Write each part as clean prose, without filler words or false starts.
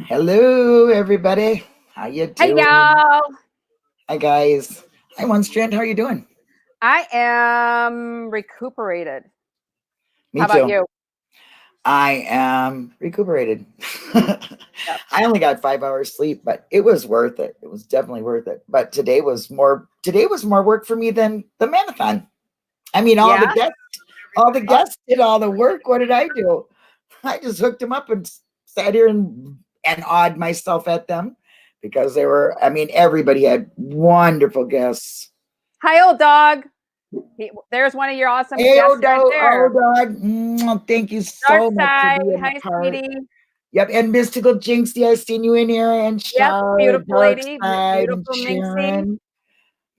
Hello, everybody. How you Hey doing? y'all. Hi, guys. Hi, One Strand. How you doing? I am recuperated. Me How about too. you? I am recuperated. Yep. I only got 5 hours sleep, but it was worth it. It was definitely worth it. But today was more. Today was more work for me than the marathon. I mean, Yeah. all the Oh, guests did all the work. What did I do? I just hooked them up and sat here and awed myself at them because they were. I mean, everybody had wonderful guests. hi, old dog. There's one of your awesome Hey, guests right oh there. dog, thank you Dark so much for side. being a Hi, part. sweetie. Yep, and Mystical Jinxie, I seen you in here, and Yep. Charlotte, Beautiful Dark lady. Side, and Beautiful Minxie. Sharon,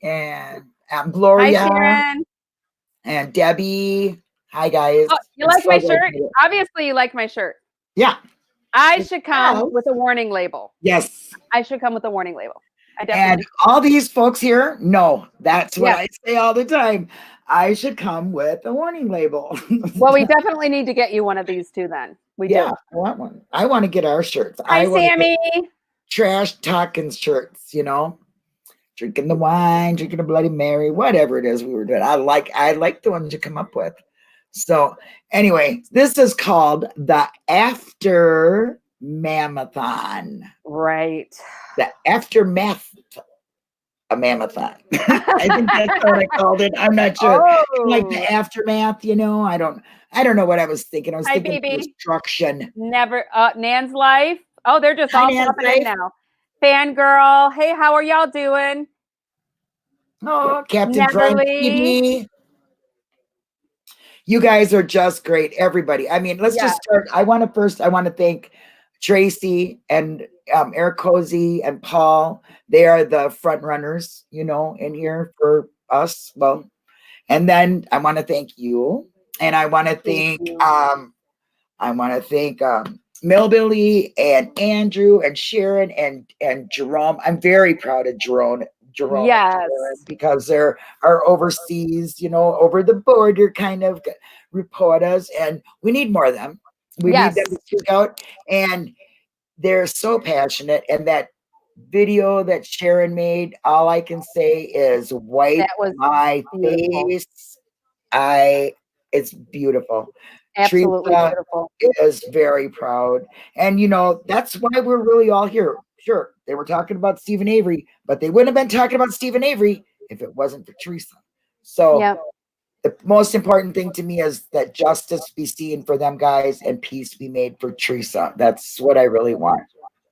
and Hi, Gloria, Sharon. and Debbie. Hi, guys. Oh, you I'm like so my glad shirt? you're here. Obviously, you like my shirt. Yeah. I should come Because, with a warning label. yes. I should come with a warning label. I And definitely. all these folks here, no, that's what Yes. I say all the time. I should come with a warning label. Well, we definitely need to get you one of these too. Then we Yeah, do. I want one. I want to get our shirts. Hi, I want to get Sammy. trash talking shirts, drinking the wine, drinking a Bloody Mary, whatever it is we were doing. I like the ones you come up with. So anyway, this is called the After Mamathon. Right. The Aftermath a Mamathon. I think that's what I called it. I'm not sure. Like the Oh, aftermath. I don't know what I was thinking. I was hi, thinking baby. destruction. Never, Nan's life. Oh, they're just Hi, all popping in Nancy. now. Fangirl. Hey, how are y'all doing? Oh, Captain Prime Neverly. TV. You guys are just great, everybody. I mean, let's Yeah. just start. I want to thank Tracy and Eric Cozy and Paul. They are the front runners, in here for us. Well, and then I want to thank you, and Thank you. I want to thank Millbilly and Andrew and Sharon and Jerome. I'm very proud of Jerome and Sharon Yes. because they're our overseas, over the border kind of reporters, and we need more of them. We need them Yes. to speak out, and they're so passionate. And that video that Sharon made, all I can say is wipe That was my beautiful. face. It's beautiful. Absolutely Teresa beautiful. is very proud. And that's why we're really all here. Sure, they were talking about Stephen Avery, but they wouldn't have been talking about Stephen Avery if it wasn't for Teresa. So Yep. the most important thing to me is that justice be seen for them guys and peace be made for Teresa. That's what I really want.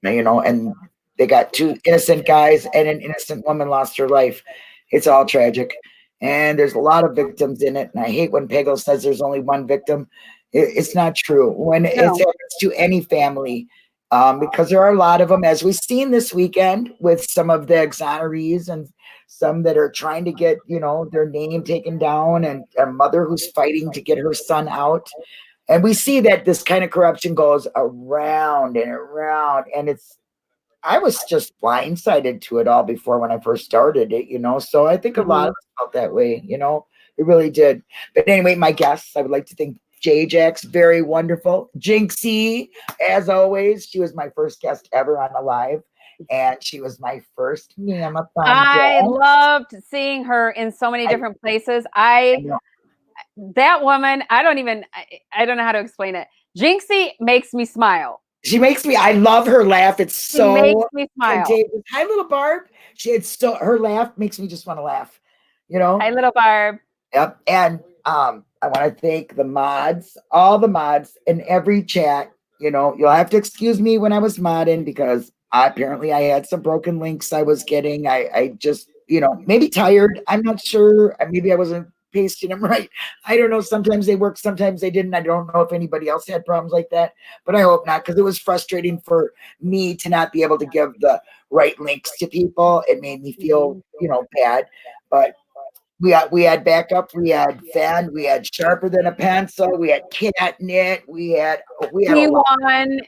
And they got two innocent guys and an innocent woman lost her life. It's all tragic. And there's a lot of victims in it. And I hate when Pagel says there's only one victim. It's not true. When it No. happens to any family, because there are a lot of them, as we've seen this weekend with some of the exonerees and some that are trying to get, their name taken down, and a mother who's fighting to get her son out. And we see that this kind of corruption goes around and around. And I was just blindsided to it all before when I first started it. So I think a lot Hmm. of us felt that way. It really did. But anyway, my guests, I would like to thank J-Jax, very wonderful. Jinxie, as always, she was my first guest ever on a live. And she was my first Mamathon I guest. loved seeing her in so many I, different places. I know. That woman, I don't know how to explain it. Jinxie makes me smile. I love her laugh. It's She makes so me smile. contagious. Hi, little Barb. Her laugh makes me just want to laugh, you know? Hi, little Barb. Yep. And I want to thank the mods, all the mods in every chat. You'll have to excuse me when I was modding because apparently I had some broken links I was getting. I just, maybe tired. I'm not sure. Maybe I wasn't pasting them right. I don't know. Sometimes they work, sometimes they didn't. I don't know if anybody else had problems like that, but I hope not, because it was frustrating for me to not be able to give the right links to people. It made me feel, Mhm. bad. But we had backup, we had fan, we had sharper than a pencil, we had catnip, we had a lot. P1,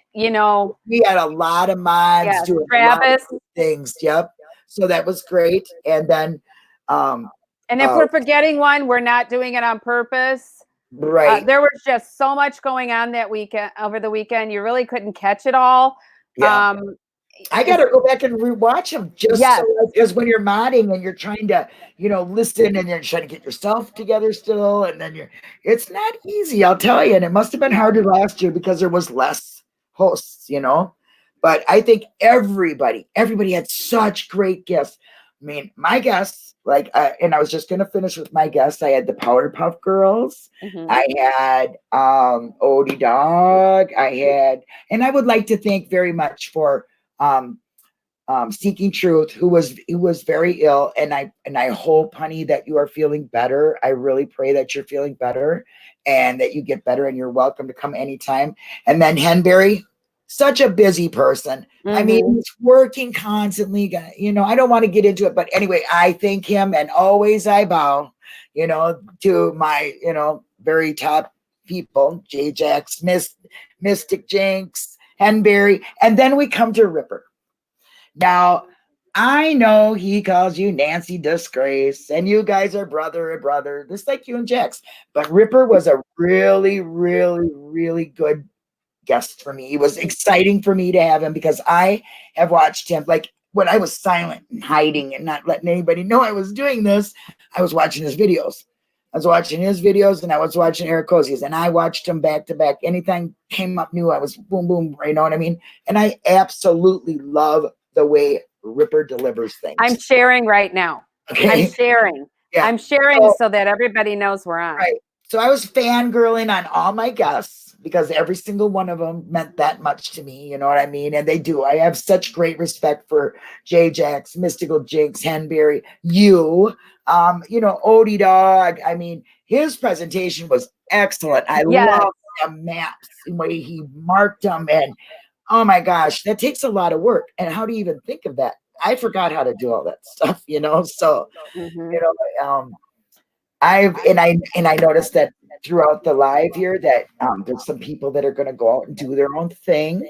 We had a lot of mods yes, doing a lot of Travis. good things. Yep. So that was great. And then um And if uh we're forgetting one, we're not doing it on purpose. right. There was just so much going on that weekend, over the weekend. You really couldn't catch it all. Yeah. Um, I got to go back and rewatch them just yes, so, because when you're modding and you're trying to, listen and you're trying to get yourself together still, and then it's not easy, I'll tell you. And it must have been harder last year because there was less hosts. But I think everybody had such great guests. I mean, my guests, like, and I was just going to finish with my guests. I had the Powerpuff Girls. mhm. I had Odie Dog. And I would like to thank very much for um, Seeking Truth, who was very ill, and I hope, honey, that you are feeling better. I really pray that you're feeling better and that you get better. And you're welcome to come anytime. And then Henberry, such a busy person. I mean, Mhm. he's working constantly. I don't want to get into it, but anyway, I thank him, and always I bow, to my, very top people, J Jax, Mystic Jinx, Henberry, and then we come to Ripper. Now, I know he calls you Nancy Disgrace, and you guys are brother and brother, just like you and Jax. But Ripper was a really, really, really good guest for me. It was exciting for me to have him because I have watched him, like, when I was silent and hiding and not letting anybody know I was doing this. I was watching his videos. I was watching his videos, and I was watching Eric Cozie's, and I watched them back to back. Anything came up new, I was boom, boom, you know what I mean? And I absolutely love the way Ripper delivers I'm things. sharing right now. I'm Okay. sharing. Yeah. I'm sharing So, so that everybody knows we're on. right. So I was fangirling on all my guests because every single one of them meant that much to me. You know what I mean? And they do. I have such great respect for J Jax, Mystical Jinx, Henberry, Odie Dog. I mean, his presentation was excellent. I Yes. love the maps, the way he marked them. And oh my gosh, that takes a lot of work. And how do you even think of that? I forgot how to do all that stuff. So, Mhm. you know, I noticed that throughout the live here that there's some people that are going to go out and do their own thing,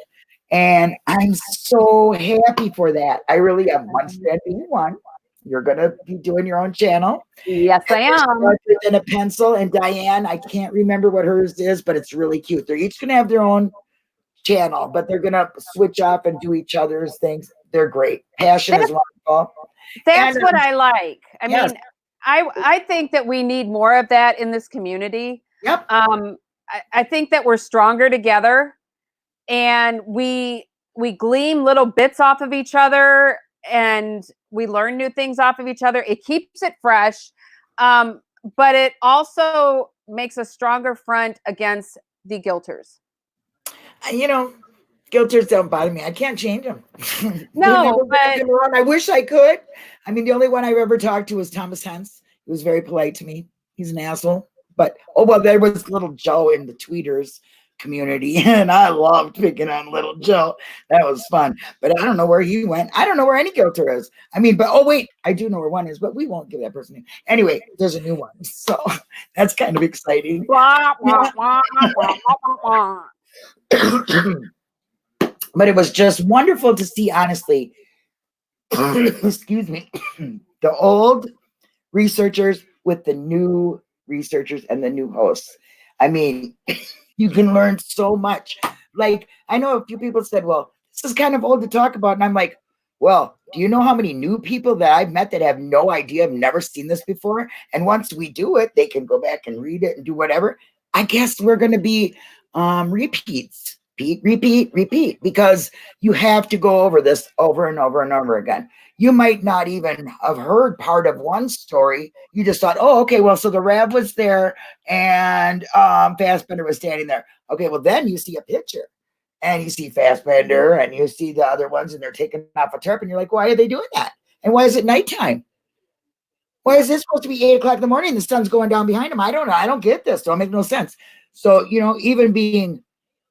and I'm so happy for that. I really am. One stand being one. You're going to be doing your own channel. Yes, I am. Sharper than a pencil, and Diane, I can't remember what hers is, but it's really cute. They're each going to have their own channel, but they're going to switch up and do each other's things. They're great. Passion is That's wonderful. that's And what I like. I yes, mean, I think that we need more of that in this community. yep. I think that we're stronger together, and we glean little bits off of each other, and we learn new things off of each other. It keeps it fresh, but it also makes a stronger front against the guilters. You know, Guilters don't bother me. I can't change them. They're never No, going to but come around. I wish I could. I mean, the only one I've ever talked to was Thomas Hens. He was very polite to me. He's an asshole. But, oh, well, there was little Joe in the tweeters community, and I loved picking on little Joe. That was fun. But I don't know where he went. I don't know where any Guilter is. I mean, but, oh, wait, I do know where one is, but we won't give that person name. Anyway, there's a new one. So that's kind of exciting. wah, wah, wah, wah, wah, wah. But it was just wonderful to see, honestly, excuse me, the old researchers with the new researchers and the new hosts. I mean, you can learn so much. Like, I know a few people said, well, this is kind of old to talk about. And I'm like, well, do you know how many new people that I've met that have no idea, have never seen this before? And once we do it, they can go back and read it and do whatever. I guess we're going to be repeats. Repeat, because you have to go over this over and over and over again. You might not even have heard part of one story. You just thought, oh, okay, well, so the Rav was there and Fassbender was standing there. Okay, well, then you see a picture and you see Fassbender and you see the other ones and they're taking off a tarp and you're like, why are they doing that? And why is it nighttime? Why is this supposed to be 8 o'clock in the morning and the sun's going down behind them? I don't know. I don't get this. Don't make no sense. So, even being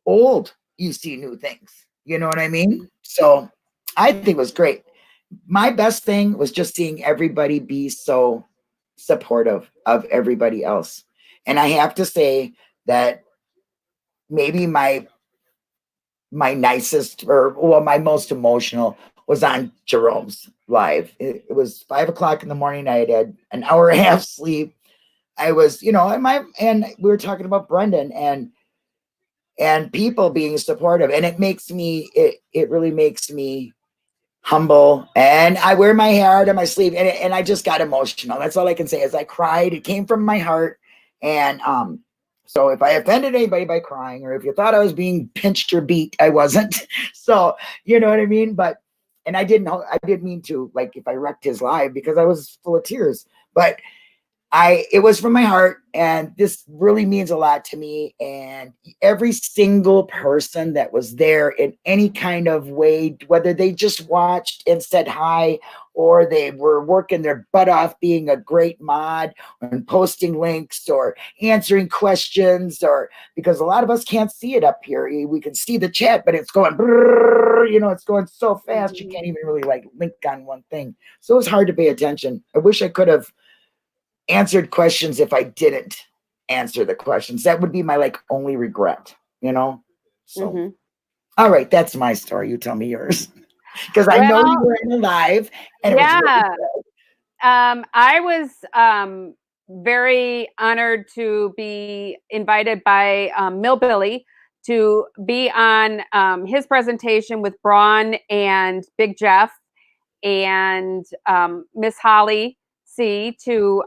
old, you see new things. You know what I mean? So I think it was great. My best thing was just seeing everybody be so supportive of everybody else. And I have to say that maybe my nicest, or well, my most emotional was on Jerome's live. It was 5 o'clock in the morning. I had an hour and a half sleep. I was, and we were talking about Brendan, and and people being supportive. And it makes me, it really makes me humble. And I wear my heart on my sleeve, and I just got emotional. That's all I can say is I cried. It came from my heart. And so if I offended anybody by crying, or if you thought I was being pinched or beat, I wasn't. So you know what I mean? But and I didn't mean to, like, if I wrecked his life, because I was full of tears. But it was from my heart, and this really means a lot to me. And every single person that was there in any kind of way, whether they just watched and said hi, or they were working their butt off being a great mod and posting links or answering questions, or because a lot of us can't see it up here. We can see the chat, but it's going, it's going so fast you can't even really like link on one thing. So it's hard to pay attention. I wish I could have answered questions if I didn't answer the questions. That would be my like only regret, So, all right, that's my story. You tell me yours, because I know you were alive. And yeah, it was really I was very honored to be invited by Millbilly to be on his presentation with Braun and Big Jeff and Miss Holly C to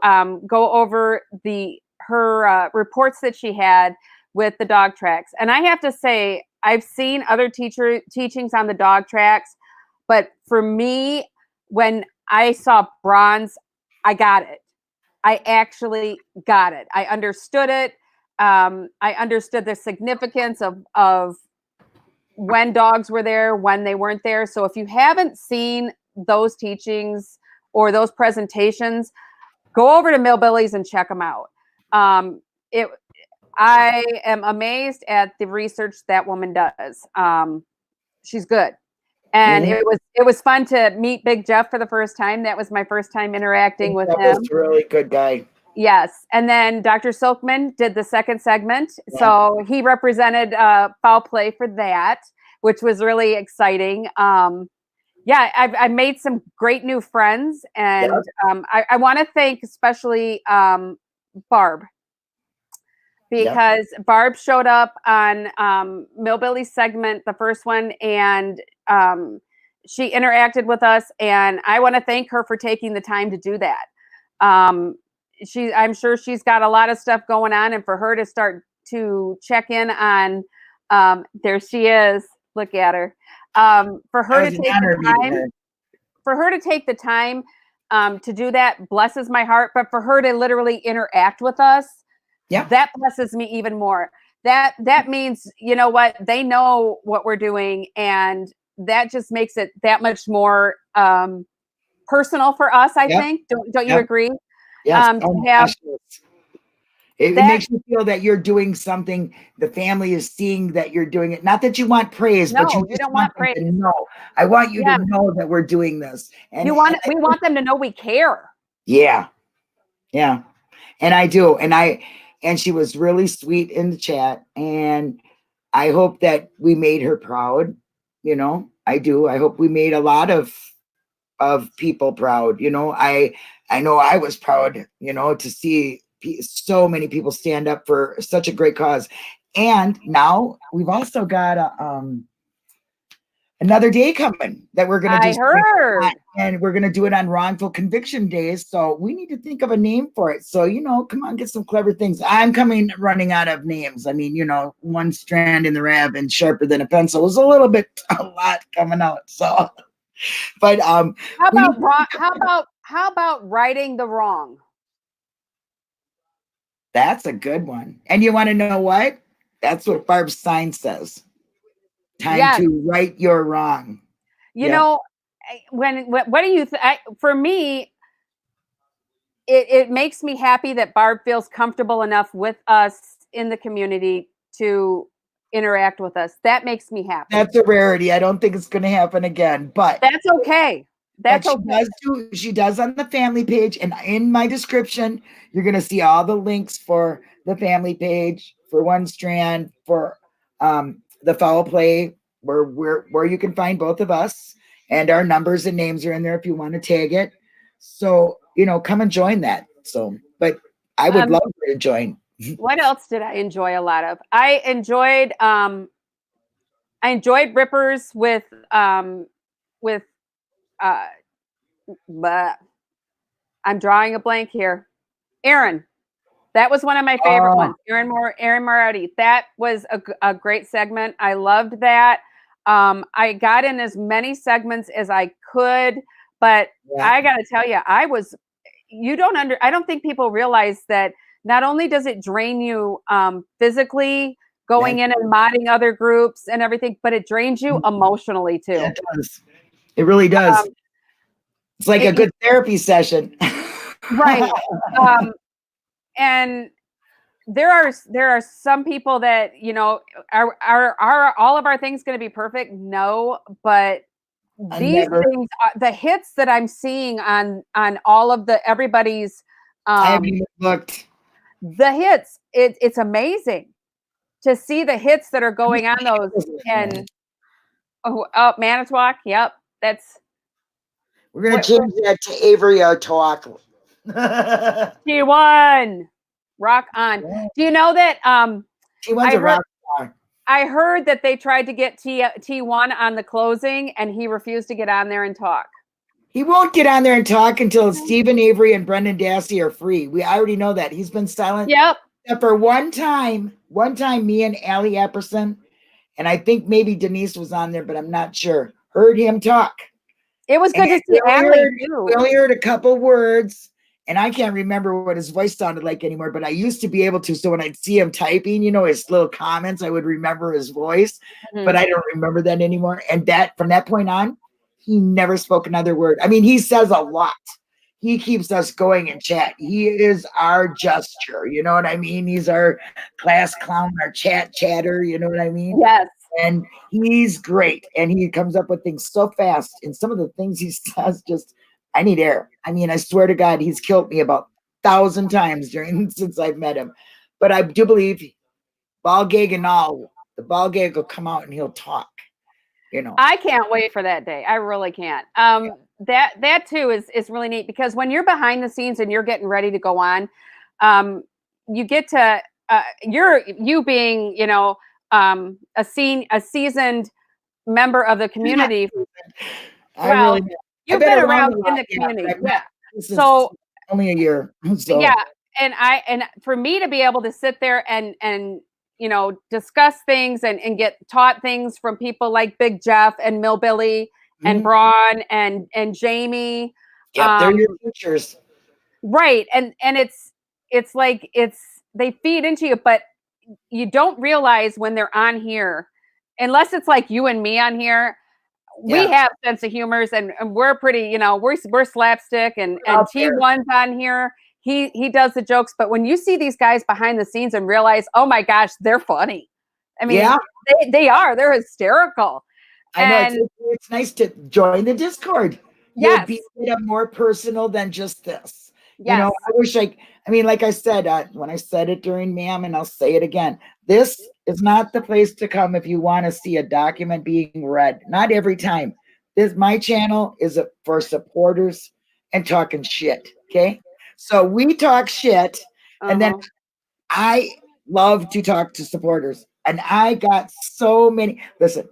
go over her reports that she had with the dog tracks. And I have to say, I've seen other teachings on the dog tracks, but for me, when I saw bronze, I got it. I actually got it. I understood it. I understood the significance of when dogs were there, when they weren't there. So if you haven't seen those teachings or those presentations, go over to Millbillies and check them out. I am amazed at the research that woman does. She's good. And it was fun to meet Big Jeff for the first time. That was my first time interacting with him. was a really good guy. Yes. And then Dr. Silkman did the second segment. Yeah. So he represented foul play for that, which was really exciting. Yeah, I've made some great new friends. And I want to thank especially Barb, because Barb showed up on Millbilly's segment, the first one, and she interacted with us. And I want to thank her for taking the time to do that. I'm sure she's got a lot of stuff going on, and for her to start to check in on, there she is. Look at her. For her to take the time, to do that blesses my heart. But for her to literally interact with us, that blesses me even more. That means, you know what, they know what we're doing, and that just makes it that much more personal for us. I think. Don't you agree? Yes. It makes you feel that you're doing something. The family is seeing that you're doing it. Not that you want praise, but you just don't want praise. To know. I want you to know that we're doing this. And we want them to know we care. Yeah. Yeah. And I do. And she was really sweet in the chat. And I hope that we made her proud. I do. I hope we made a lot of people proud. I know I was proud, to see so many people stand up for such a great cause. And now we've also got another day coming that we're going to do. I heard. And we're going to do it on wrongful conviction days. So we need to think of a name for it. So, come on, get some clever things. I'm running out of names. I mean, one strand in the rab and sharper than a pencil is a lot coming out. So, but how about righting the wrong? That's a good one. And you want to know what? That's what Barb's sign says. Time to right your wrong. You know, what do you for me, it makes me happy that Barb feels comfortable enough with us in the community to interact with us. That makes me happy. That's a rarity. I don't think it's going to happen again, but that's okay. She does on the family page, and in my description, you're going to see all the links for the family page, for One Strand, for the foul play, where you can find both of us, and our numbers and names are in there if you want to tag it. So come and join that. So, but I would love her to join What else did I enjoy a lot of? I enjoyed Rippers with uh but I'm drawing a blank here. Aaron. That was one of my favorite Oh, ones. Aaron Moretti. That was a great segment. I loved that. I got in as many segments as I could, but yeah. I got to tell you, I don't think people realize that not only does it drain you physically, going That, in and modding other groups and everything, but it drains you emotionally yeah, too. it does. It really does. Um, It's like a it, good therapy session. right. Um, and there are some people that are all of our things going to be perfect? No, but I these never, things, the hits that I'm seeing on all of everybody's I haven't even looked. the hits, it's amazing to see the hits that are going on those. And Manitowoc, yep, that's We're gonna what change that to Avery talk. T1 rock on. Do you know that T1's I a heard rock star. I heard that they tried to get T1 on the closing, and he refused to get on there and talk. He won't get on there and talk until Stephen Avery and Brendan Dassey are free. I already know that. He's been silent. Yep. Except for one time, me and Allie Epperson, and I think maybe Denise was on there, but I'm not sure, heard him talk. It was good And to see Allie too. we only heard a couple words, and I can't remember what his voice sounded like anymore, but I used to be able to. So when I'd see him typing, his little comments, I would remember his voice, but I don't remember that anymore. And that from that point on, he never spoke another word. I mean, he says a lot. He keeps us going in chat. He is our gesture. You know what I mean? He's our class clown, our chatter. You know what I mean? Yes. And he's great. And he comes up with things so fast. And some of the things he says, just, I need air. I mean, I swear to God, he's killed me about 1,000 times since I've met him. But I do believe ball gig and all, the ball gig will come out and he'll talk. I can't wait for that day. I really can't. That too is really neat, because when you're behind the scenes and you're getting ready to go on, you get to you being a seasoned member of the community. Well, you've been around in the community, yeah. So only a year. So yeah, and for me to be able to sit there and discuss things and get taught things from people like Big Jeff and Millbilly and Braun and Jamie. Yeah, they're your teachers. Right. And it's like they feed into you, but you don't realize when they're on here, unless it's like you and me on here. We have sense of humors, and we're pretty, we're slapstick, and T1's on here. He does the jokes, but when you see these guys behind the scenes and realize, oh my gosh, they're funny. I mean, they're hysterical. I know it's nice to join the Discord. Yes. You'll be more personal than just this. Yes. I wish like I said, when I said it during MAM, and I'll say it again, this is not the place to come if you want to see a document being read. Not every time. My channel is for supporters and talking shit. Okay. So we talk shit, and then I love to talk to supporters. And I got so many. Listen,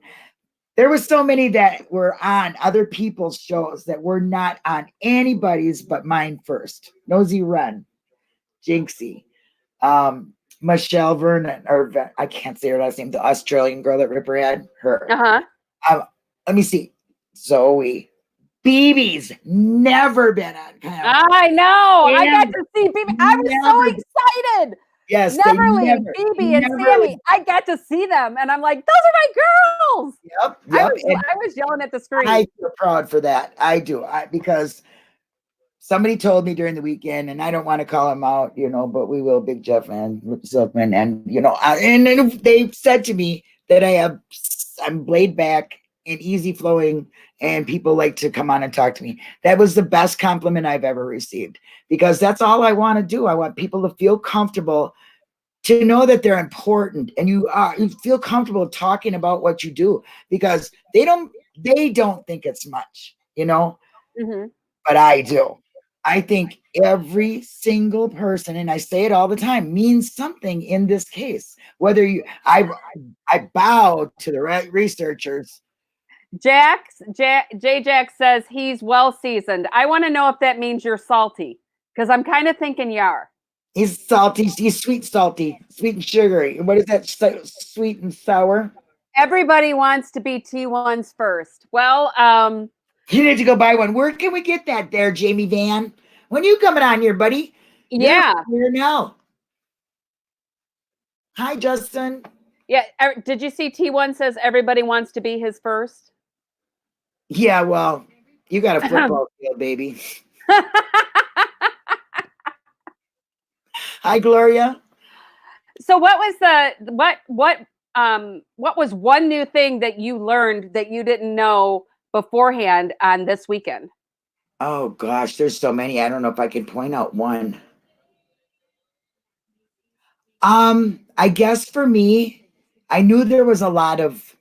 there were so many that were on other people's shows that were not on anybody's but mine first. Nosy Run, Jinxie, Michelle Vernon, or I can't say her last name, the Australian girl that Ripper had, her. Let me see. Zoe. BB's never been on. I know. I got to see BB. I was so excited. Yes, Neverly, BB, and Sammy. I got to see them, and I'm like, those are my girls. Yep. I was yelling at the screen. I feel proud for that. I do. Because somebody told me during the weekend, and I don't want to call him out, but we will, Big Jeff and Silkman, and and they said to me that I'm laid back and easy flowing, and people like to come on and talk to me. That was the best compliment I've ever received, because that's all I want to do. I want people to feel comfortable, to know that they're important, and you feel comfortable talking about what you do, because they don't think it's much, but I do. I think every single person, and I say it all the time, means something in this case. Whether I bow to the researchers. J Jack says he's well seasoned. I want to know if that means you're salty because I'm kind of thinking you are. He's salty. He's sweet, salty, sweet and sugary. What is that? Sweet and sour. Everybody wants to be T1s first. Well, you need to go buy one. Where can we get that there, Jamie Van? When are you coming on here, buddy? Yeah. You're here now. Hi, Justin. Yeah. Did you see T1 says everybody wants to be his first? Yeah, well, you got a football field, baby. Hi, Gloria. So what was what was one new thing that you learned that you didn't know beforehand on this weekend? Oh gosh, there's so many. I don't know if I can point out one. I guess for me, I knew there was a lot of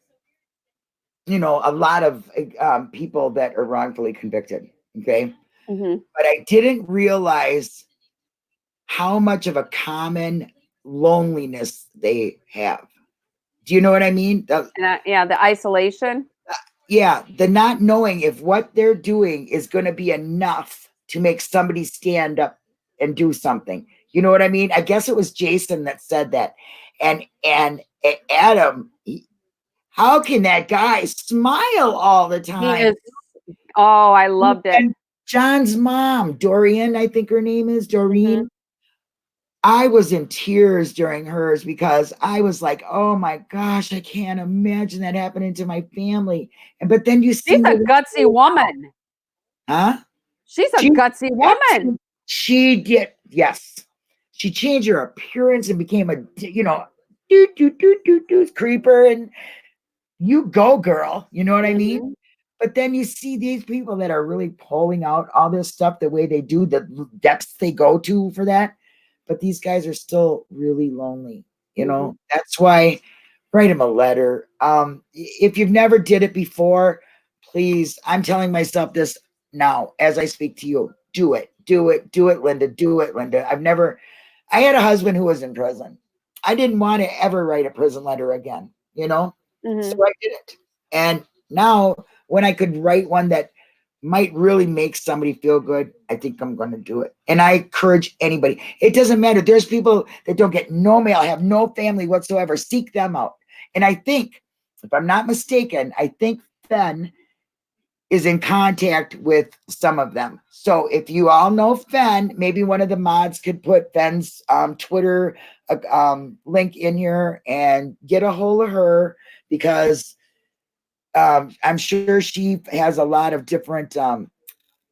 people that are wrongfully convicted. Okay. Mm-hmm. But I didn't realize how much of a common loneliness they have. Do you know what I mean? Yeah, the isolation. Yeah, the not knowing if what they're doing is going to be enough to make somebody stand up and do something. You know what I mean? I guess it was Jason that said that. And Adam, how can that guy smile all the time? Oh, I loved it. And John's mom, Dorian, I think her name is Doreen. Mm-hmm. I was in tears during hers because I was like, oh my gosh, I can't imagine that happening to my family. But then you see, she's a gutsy woman. Huh? She's a gutsy woman. She did, yes. She changed her appearance and became a, creeper. And you go, girl. You know what I mean? But then you see these people that are really pulling out all this stuff the way they do, the depths they go to for that. But these guys are still really lonely. That's why write them a letter. If you've never did it before, please, I'm telling myself this now as I speak to you. Do it, Linda. Do it, Linda. I had a husband who was in prison. I didn't want to ever write a prison letter again, So I did it. And now when I could write one that might really make somebody feel good, I think I'm going to do it. And I encourage anybody. It doesn't matter. There's people that don't get no mail, have no family whatsoever. Seek them out. And I think, if I'm not mistaken, I think Fen is in contact with some of them. So if you all know Fen, maybe one of the mods could put Fen's Twitter link in here and get a hold of her, because I'm sure she has a lot of different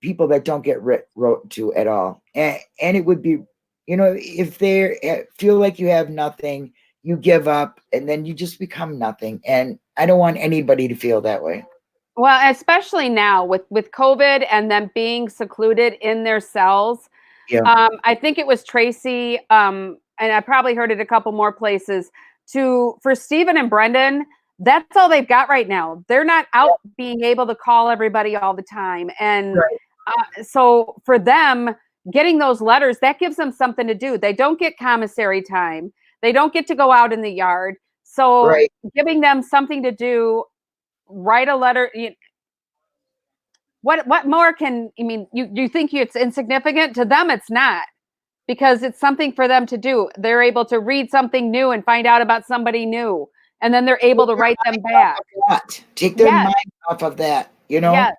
people that don't get wrote to at all. And it would be, if they feel like you have nothing, you give up and then you just become nothing. And I don't want anybody to feel that way. Well, especially now with COVID and them being secluded in their cells. Yeah. I think it was Tracy, and I probably heard it a couple more places, for Stephen and Brendan, that's all they've got right now. They're not out being able to call everybody all the time. And so for them, getting those letters, that gives them something to do. They don't get commissary time. They don't get to go out in the yard. So giving them something to do, write a letter. What more you think it's insignificant? To them, it's not, because it's something for them to do. They're able to read something new and find out about somebody new. And then they're able to write them back. Take their mind off of that, Yes.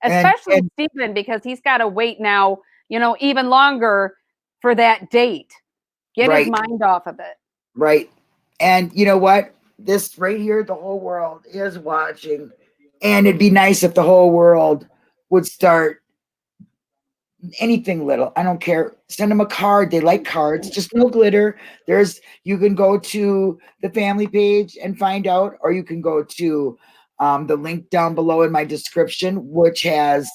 Especially Stephen, because he's got to wait now, even longer for that date. Get his mind off of it. Right. And you know what? This right here, the whole world is watching. And it'd be nice if the whole world would start anything little. I don't care. Send them a card. They like cards, just no glitter. You can go to the family page and find out, or you can go to the link down below in my description, which has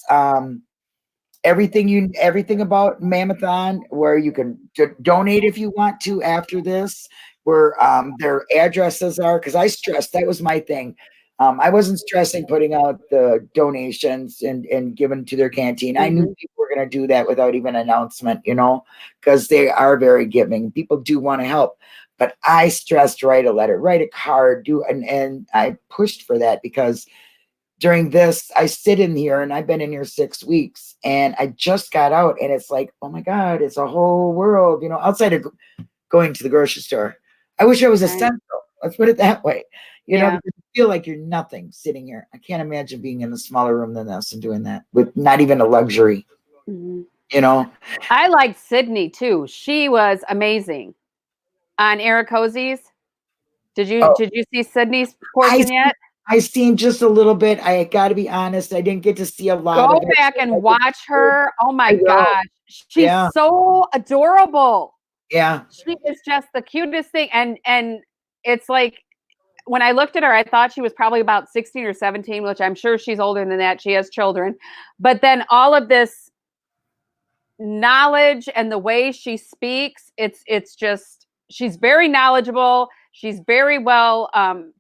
everything about Mammothon, where you can donate if you want to after this, where their addresses are, because I stressed that was my thing. I wasn't stressing putting out the donations and giving to their canteen. I knew people were going to do that without even announcement, because they are very giving. People do want to help. But I stressed write a letter, write a card, and I pushed for that because during this, I sit in here and I've been in here 6 weeks and I just got out and it's like, oh my God, it's a whole world, outside of going to the grocery store. I wish I was essential. Let's put it that way. Because you feel like you're nothing sitting here. I can't imagine being in a smaller room than this and doing that with not even a luxury. I liked Sydney too. She was amazing on Eric Hosey's. Did you see Sydney's portion yet? I seen just a little bit. I got to be honest. I didn't get to see a lot of it. Go back and watch her. Oh my gosh. She's so adorable. Yeah. She is just the cutest thing. And it's like, when I looked at her, I thought she was probably about 16 or 17, which I'm sure she's older than that. She has children. But then all of this knowledge and the way she speaks, it's just, she's very knowledgeable. She's very well,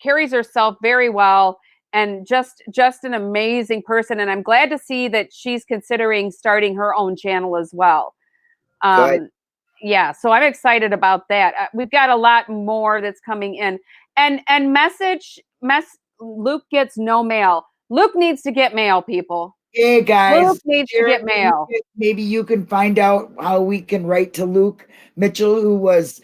carries herself very well, and just an amazing person. And I'm glad to see that she's considering starting her own channel as well. Yeah, so I'm excited about that. We've got a lot more that's coming in. And Luke gets no mail. Luke needs to get mail, people. Hey guys, Luke needs to get mail. Maybe you can find out how we can write to Luke Mitchell, who was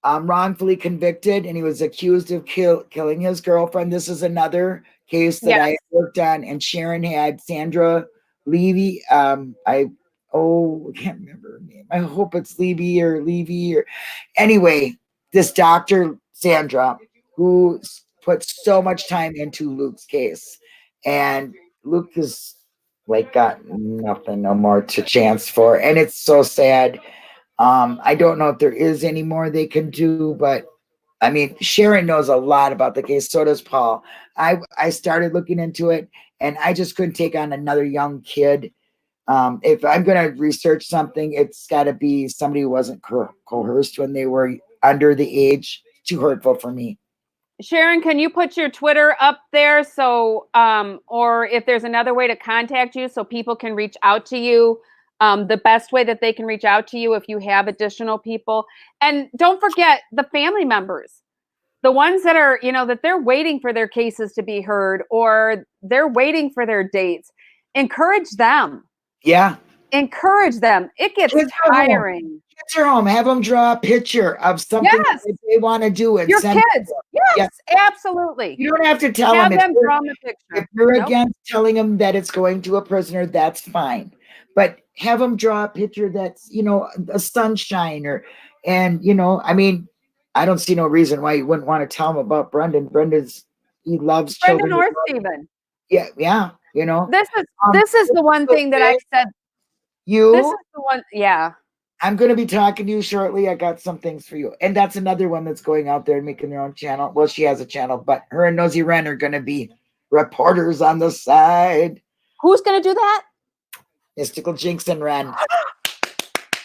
wrongfully convicted and he was accused of killing his girlfriend. This is another case that I worked on, and Sharon had Sandra Levy. I can't remember her name. I hope it's Levy or anyway, this Dr. Sandra, who put so much time into Luke's case, and Luke is like got nothing, no more to chance for, and it's so sad. I don't know if there is any more they can do, but I mean, Sharon knows a lot about the case. So does Paul. I started looking into it, and I just couldn't take on another young kid. If I'm going to research something, it's got to be somebody who wasn't coerced when they were under the age. Too hurtful for me. Sharon, can you put your Twitter up there so, or if there's another way to contact you so people can reach out to you? The best way that they can reach out to you if you have additional people. And don't forget the family members, the ones that are, that they're waiting for their cases to be heard or they're waiting for their dates. Encourage them. Yeah. Encourage them. It gets tiring. Kids are home. Have them draw a picture of something that they want to do. And your kids. Yes, absolutely. You don't have to tell them draw the picture. If you're against telling them that it's going to a prisoner, that's fine. But have them draw a picture that's, a sunshine I mean, I don't see no reason why you wouldn't want to tell them about Brendan. He loves Brendan children. Or Stephen. Yeah. This is the one thing that I said. This is the one. Yeah. I'm going to be talking to you shortly. I got some things for you. And that's another one that's going out there and making their own channel. Well, she has a channel, but her and Nosy Wren are going to be reporters on the side. Who's going to do that? Mystical Jinx and Wren.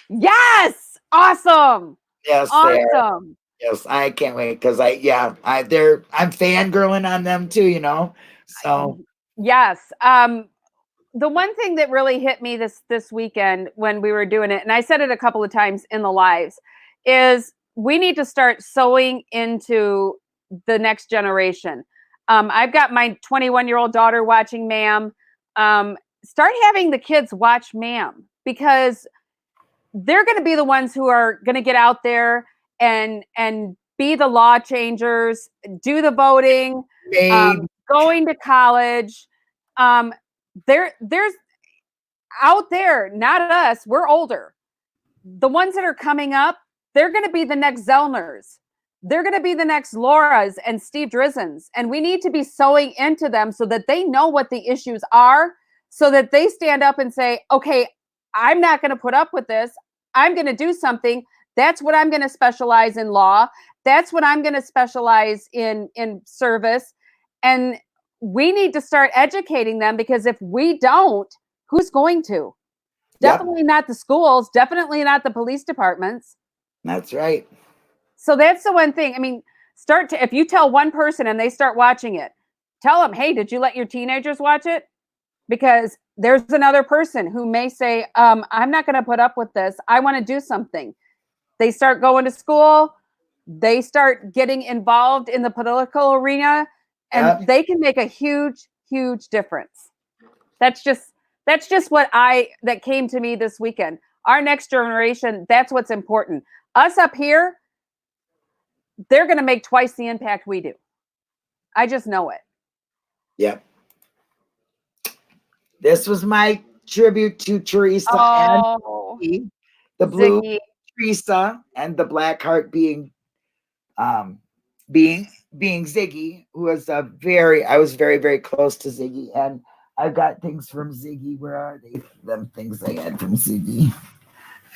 Yes. Awesome. Yes. Awesome. Yes. I can't wait. Cause I'm fangirling on them too, so. Yes. The one thing that really hit me this weekend when we were doing it, and I said it a couple of times in the lives, is we need to start sowing into the next generation. I've got my 21-year-old daughter watching Ma'am. Start having the kids watch Ma'am, because they're going to be the ones who are going to get out there and be the law changers, do the voting, going to college. There's out there, not us, we're older. The ones that are coming up, they're going to be the next Zellners. They're going to be the next Lauras and Steve Drizzens. And we need to be sowing into them so that they know what the issues are, so that they stand up and say, okay, I'm not going to put up with this. I'm going to do something. That's what I'm going to specialize in law. That's what I'm going to specialize in service. And we need to start educating them, because if we don't, who's going to? Definitely not the schools, definitely not the police departments. That's right. So that's the one thing. I mean, if you tell one person and they start watching it, tell them, hey, did you let your teenagers watch it? Because there's another person who may say, I'm not going to put up with this. I want to do something. They start going to school. They start getting involved in the political arena, and they can make a huge, huge difference. That's just what that came to me this weekend. Our next generation, that's what's important. Us up here, they're going to make twice the impact we do. I just know it. Yep. This was my tribute to Teresa and the blue Ziggy. Teresa and the black heart being Ziggy, who was I was very, very close to Ziggy, and I've got things from Ziggy. Where are they? Them things I had from Ziggy.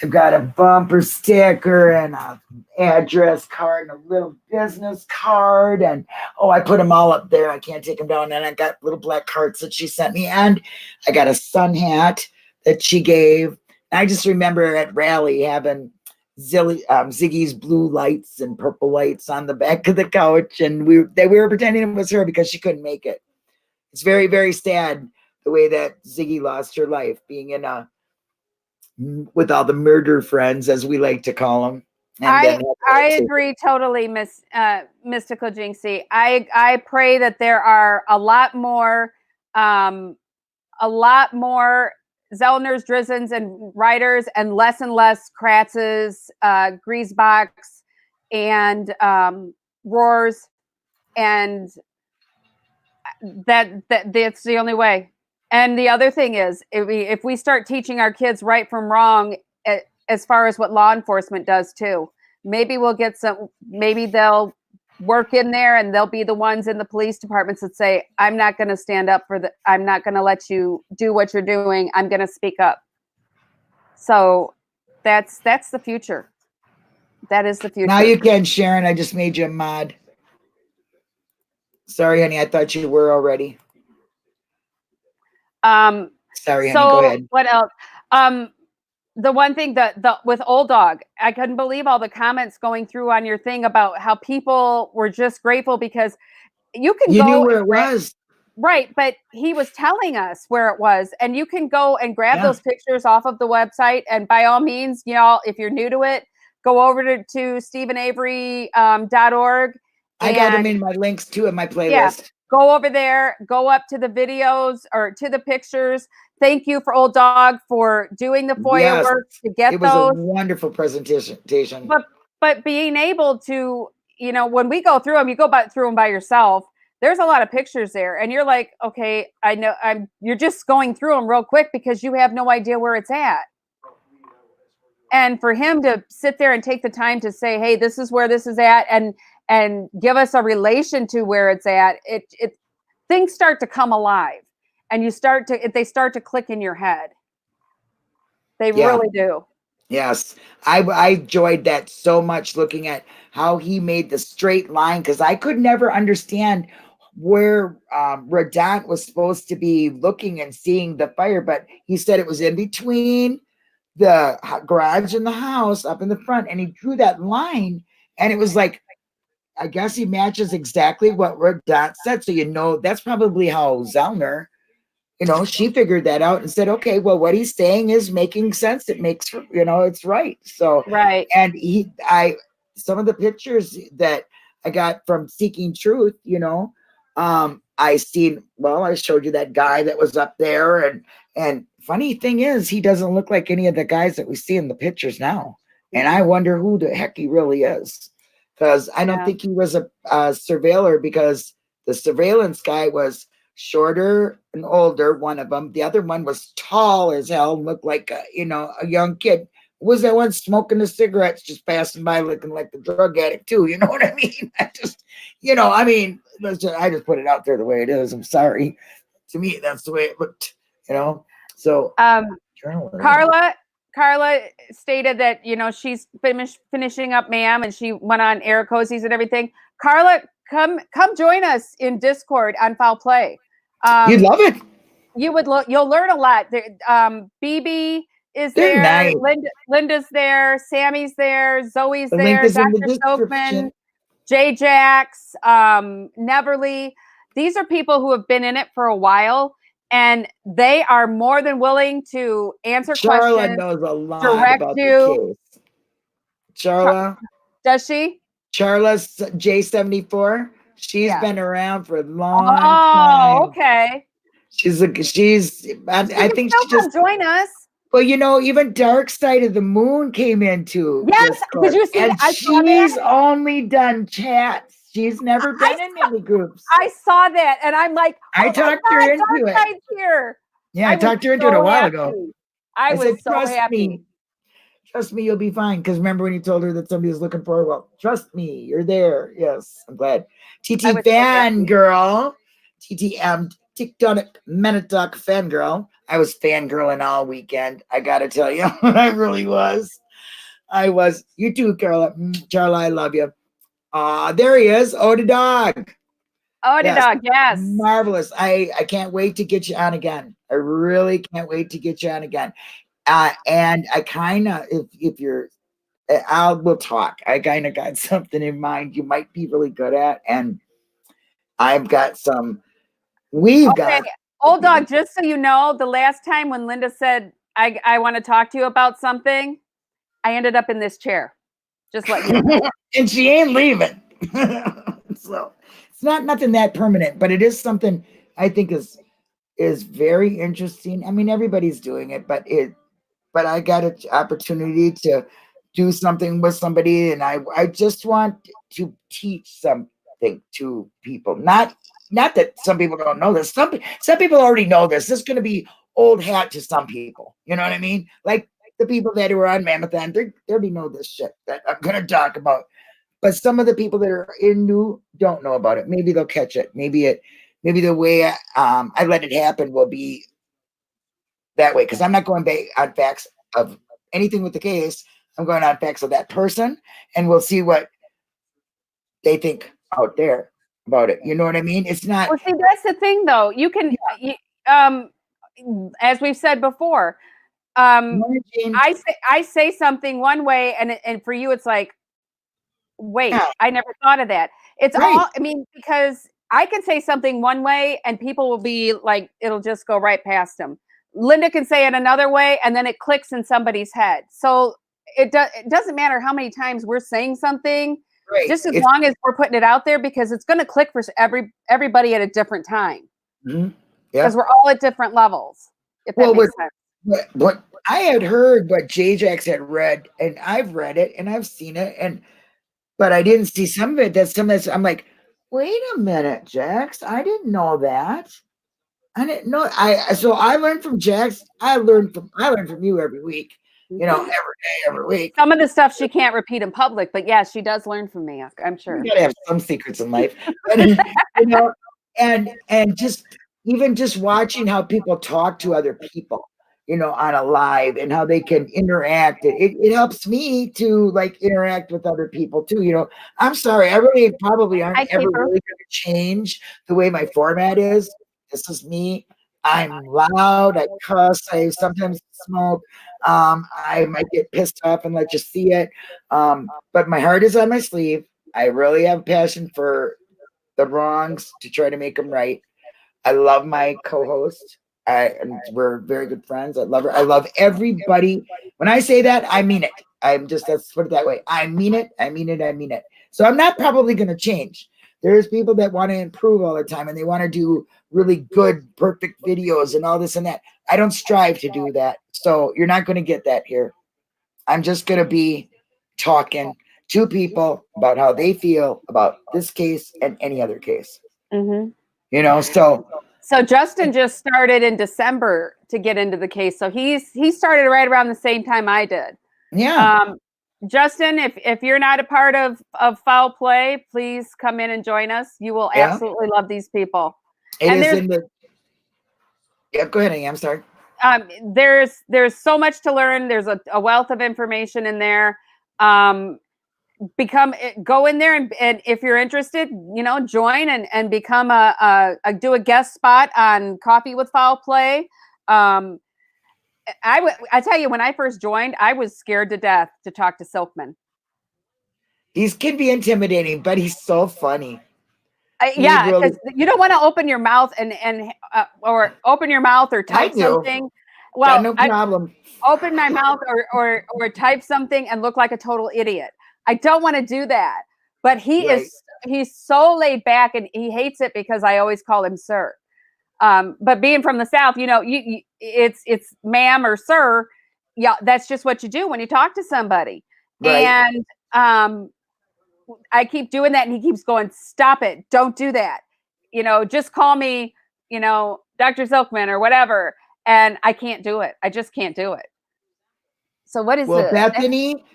I've got a bumper sticker and a address card and a little business card, and I put them all up there. I can't take them down. And I got little black cards that she sent me, and I got a sun hat that she gave. I just remember at rally having Ziggy's blue lights and purple lights on the back of the couch, and we were pretending it was her because she couldn't make it. It's very, very sad the way that Ziggy lost her life, being with all the murder friends, as we like to call them. And I agree totally, Mystical Jinxie. I pray that there are a lot more Zellners, Drizens, and Riders, and less Kratzes, Griesbachs, and Roars, and that's the only way. And the other thing is, if we start teaching our kids right from wrong, as far as what law enforcement does too, maybe we'll get maybe they'll work in there and they'll be the ones in the police departments that say, I'm not going to stand up I'm not going to let you do what you're doing. I'm going to speak up. So that's the future. That is the future. Now you can, Sharon. I just made you a mod. Sorry, honey. I thought you were already. Sorry, honey. Go ahead. What else? The one thing that with Old Dog, I couldn't believe all the comments going through on your thing about how people were just grateful because you knew where it was. Right, but he was telling us where it was, and you can go and grab those pictures off of the website. And by all means, if you're new to it, go over to StephenAvery.org. I got them in my links too in my playlist. Yeah, go over there, go up to the videos or to the pictures. Thank you for Old Dog for doing the FOIA work to get those. It was a wonderful presentation. But being able to, when we go through them, you go through them by yourself. There's a lot of pictures there, and you're like, okay, I know. You're just going through them real quick because you have no idea where it's at. And for him to sit there and take the time to say, hey, this is where this is at, and give us a relation to where it's at, it things start to come alive, and they start to click in your head. They really do. Yes, I enjoyed that so much, looking at how he made the straight line, because I could never understand where Radant was supposed to be looking and seeing the fire, but he said it was in between the garage and the house up in the front, and he drew that line, and it was like, I guess he matches exactly what Radant said. So that's probably how Zellner, she figured that out and said, okay, well, what he's saying is making sense. It makes, it's right. So, right. And some of the pictures that I got from Seeking Truth, I showed you that guy that was up there, and funny thing is, he doesn't look like any of the guys that we see in the pictures now. And I wonder who the heck he really is, because I don't think he was a surveiller, because the surveillance guy was shorter and older, one of them. The other one was tall as hell, looked like a young kid. Was that one smoking the cigarettes, just passing by looking like the drug addict too? You know what I mean? I just put it out there the way it is. I'm sorry. To me, that's the way it looked, So Carla stated that, she's finishing up MAM, and she went on Air Cozies and everything. Carla, come join us in Discord on Foul Play. You'd love it. You'll learn a lot. BB is there. Nice. Linda's there. Sammy's there. Zoe's there. Dr. Soapman, J. Jax, Neverly. these are people who have been in it for a while, and they are more than willing to answer Charla questions, knows a lot direct about the you. case. Charla, Does she? Charla's J74. She's Yeah. been around for a long Oh, time. okay. She's She I can think still she just, come join us. well, even Dark Side of the Moon came into Yes. Did Discord, you see that? and I saw that. she's only done chats. She's never I been in saw, any groups. I saw that, and I'm like, I oh my talked her God, into it. Dark Side's here. Yeah, I I was talked her into it a so while happy. ago. I I was said, so happy. trust me, you'll be fine. Because remember when you told her that somebody was looking for her? Well, trust me, you're there. Yes, I'm glad. I TT was so happy. fangirl, TTM, TikTok Menatock fangirl. I was fangirling all weekend. I gotta tell you, I really was. I was. You too, Carla. Charla, I love you. There he is. Oh, the dog. Oh, the Yes, dog. Yes. marvelous. I can't wait to get you on again. I really can't wait to get you on again. And I kind of, if you're, we'll talk. I kind of got something in mind you might be really good at, and I've got some. We've Okay. got. Old dog, just so you know, the last time when Linda said, I want to talk to you about something, I ended up in this chair. Just let you know. And she ain't leaving. So it's not nothing that permanent, but it is something I think is very interesting. I mean, everybody's doing it, but I got an opportunity to do something with somebody, and I just want to teach something to people. Not that some people don't know this. Some people already know this. This is going to be old hat to some people. You know what I mean? Like the people that were on Mammothon, they already know this shit that I'm going to talk about. But some of the people that are in new don't know about it. Maybe they'll catch it. Maybe the way I let it happen will be that way, because I'm not going on facts of anything with the case. I'm going on facts of that person, and we'll see what they think out there about it. You know what I mean? It's not. Well, see, that's the thing, though. You can, as we've said before, I say something one way, and for you, it's like, wait, Yeah, I never thought of that. It's right. all, I mean, because I can say something one way, and people will be like, it'll just go right past them. Linda can say it another way, and then it clicks in somebody's head. So it doesn't matter how many times we're saying something, Right. just as long as we're putting it out there, because it's going to click for everybody at a different time. Yeah. Because we're all at different levels. If that makes sense. What I had heard, what J-Jax had read, and I've read it and I've seen it, but I didn't see some of it. I'm like, wait a minute, Jax, I didn't know that. I didn't know. So I learned from Jax. I learned from you every week. Every day, every week. Some of the stuff she can't repeat in public, but yeah, she does learn from me. I'm sure. You gotta have some secrets in life, and just even just watching how people talk to other people, on a live, and how they can interact. It helps me to like interact with other people too. I'm sorry, I really probably aren't ever really going to change the way my format is. This is me. I'm loud. I cuss. I sometimes smoke. I might get pissed off and let you see it. But my heart is on my sleeve. I really have passion for the wrongs to try to make them right. I love my co-host. And we're very good friends. I love her. I love everybody. When I say that, I mean it. Let's put it that way. I mean it. I mean it. I mean it. So I'm not probably going to change. There's people that want to improve all the time, and they want to do really good, perfect videos and all this and that. I don't strive to do that. So you're not going to get that here. I'm just going to be talking to people about how they feel about this case and any other case. So Justin just started in December to get into the case. So he started right around the same time I did. Yeah. Justin, if you're not a part of Foul Play, please come in and join us. You will absolutely love these people. Go ahead, Annie. I'm sorry. There's so much to learn. There's a wealth of information in there. Go in there and if you're interested, join and become do a guest spot on Coffee with Foul Play. I tell you, when I first joined, I was scared to death to talk to Silkman. He can be intimidating, but he's so funny. He Yeah, really, because you don't want to open your mouth or open your mouth or I type do. something. Got Well, no I problem. open my mouth or type something and look like a total idiot. I don't want to do that. But Right. he's so laid back, and he hates it because I always call him sir. But being from the South, it's ma'am or sir. Yeah, that's just what you do when you talk to somebody. Right. And um, I keep doing that, and he keeps going, "Stop it! Don't do that. Just call me, Dr. Silkman or whatever." And I can't do it. I just can't do it. So what is Well, the next? Bethany,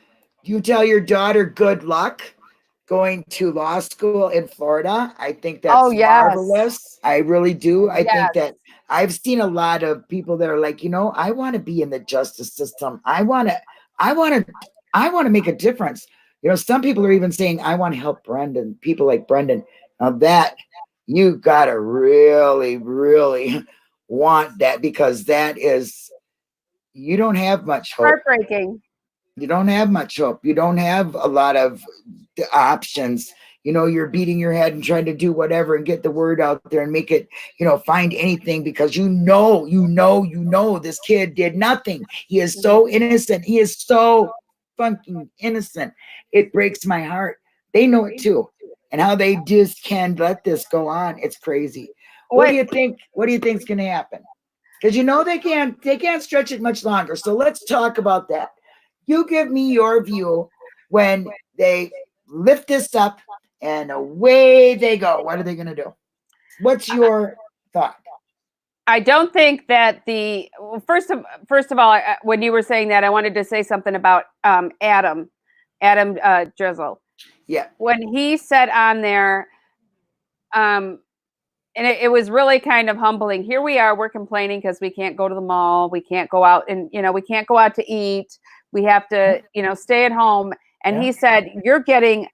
you tell your daughter good luck going to law school in Florida. I think Oh that's yes, marvelous. I really do. I think yes. that I've seen a lot of people that are like, I want to be in the justice system. I want to, I want to make a difference. Some people are even saying, I want to help Brendan, people like Brendan. Now that you gotta really, really want that, because that is, you don't have much hope. Heartbreaking. You don't have much hope. You don't have a lot of options. You're beating your head and trying to do whatever and get the word out there and make it, find anything, because this kid did nothing. He is so innocent. He is so fucking innocent. It breaks my heart. They know it too. And how they just can let this go on. It's crazy. What do What you think? What do you think's gonna happen? Because they can't stretch it much longer. So let's talk about that. You give me your view when they lift this up and away they go. What are they going to do? What's your thought? I don't think that first of all, when you were saying that, I wanted to say something about Adam Drizzle. Yeah. When he said on there, um, and it was really kind of humbling. Here we are, we're complaining because we can't go to the mall, we can't go out, and we can't go out to eat. We have to, stay at home. And Yeah. he said, "You're getting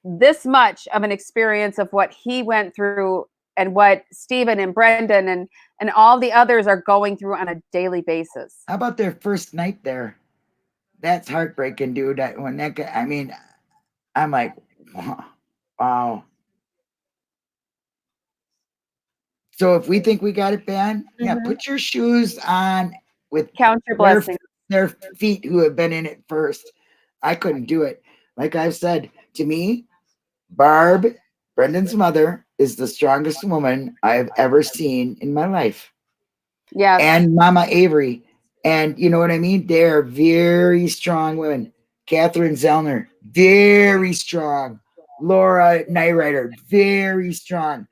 this much of an experience of what he went through and what Stephen and Brendan and all the others are going through on a daily basis." How about their first night there? That's heartbreaking, dude. When that guy, I mean, I'm like, wow. So if we think we got it banned, yeah, Mm-hmm. put your shoes on with Count your their blessings. their feet who have been in it first. I couldn't do it. Like I've said, to me, Barb, Brendan's mother, is the strongest woman I've ever seen in my life. Yes. And Mama Avery. And you know what I mean? They're very strong women. Catherine Zellner, very strong. Laura Nightrider, very strong.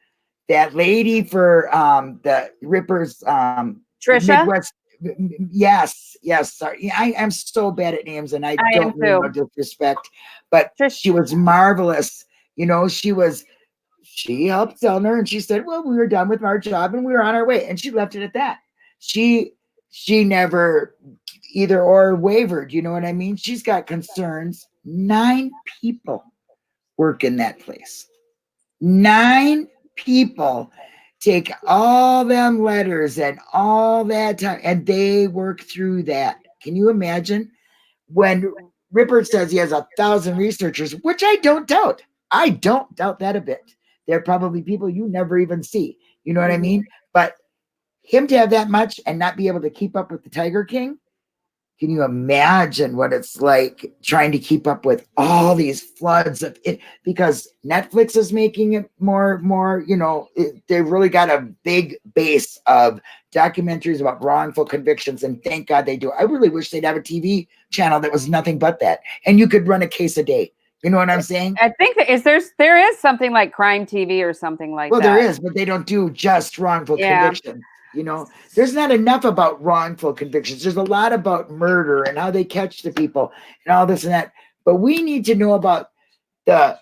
That lady for the Rippers, Trisha, Midwest. Yes. Sorry, I am so bad at names, and I I am don't mean no too. disrespect, but Trish, she was marvelous. She helped Zellner, and she said, "Well, we were done with our job, and we were on our way," and she left it at that. She she never either or wavered. You know what I mean? She's got concerns. 9 people work in that place. 9 people take all them letters and all that time, and they work through that. Can you imagine? When Ripper says he has 1,000 researchers, which I don't doubt. I don't doubt that a bit. They're probably people you never even see. You know what I mean? But him to have that much and not be able to keep up with the Tiger King, can you imagine what it's like trying to keep up with all these floods of it? Because Netflix is making it more, they've really got a big base of documentaries about wrongful convictions, and thank God they do. I really wish they'd have a TV channel that was nothing but that, and you could run a case a day. You know what I'm saying? I think there is something like Crime TV or something like Well, there that. is, but they don't do just wrongful Yeah. conviction. There's not enough about wrongful convictions. There's a lot about murder and how they catch the people and all this and that. But we need to know about the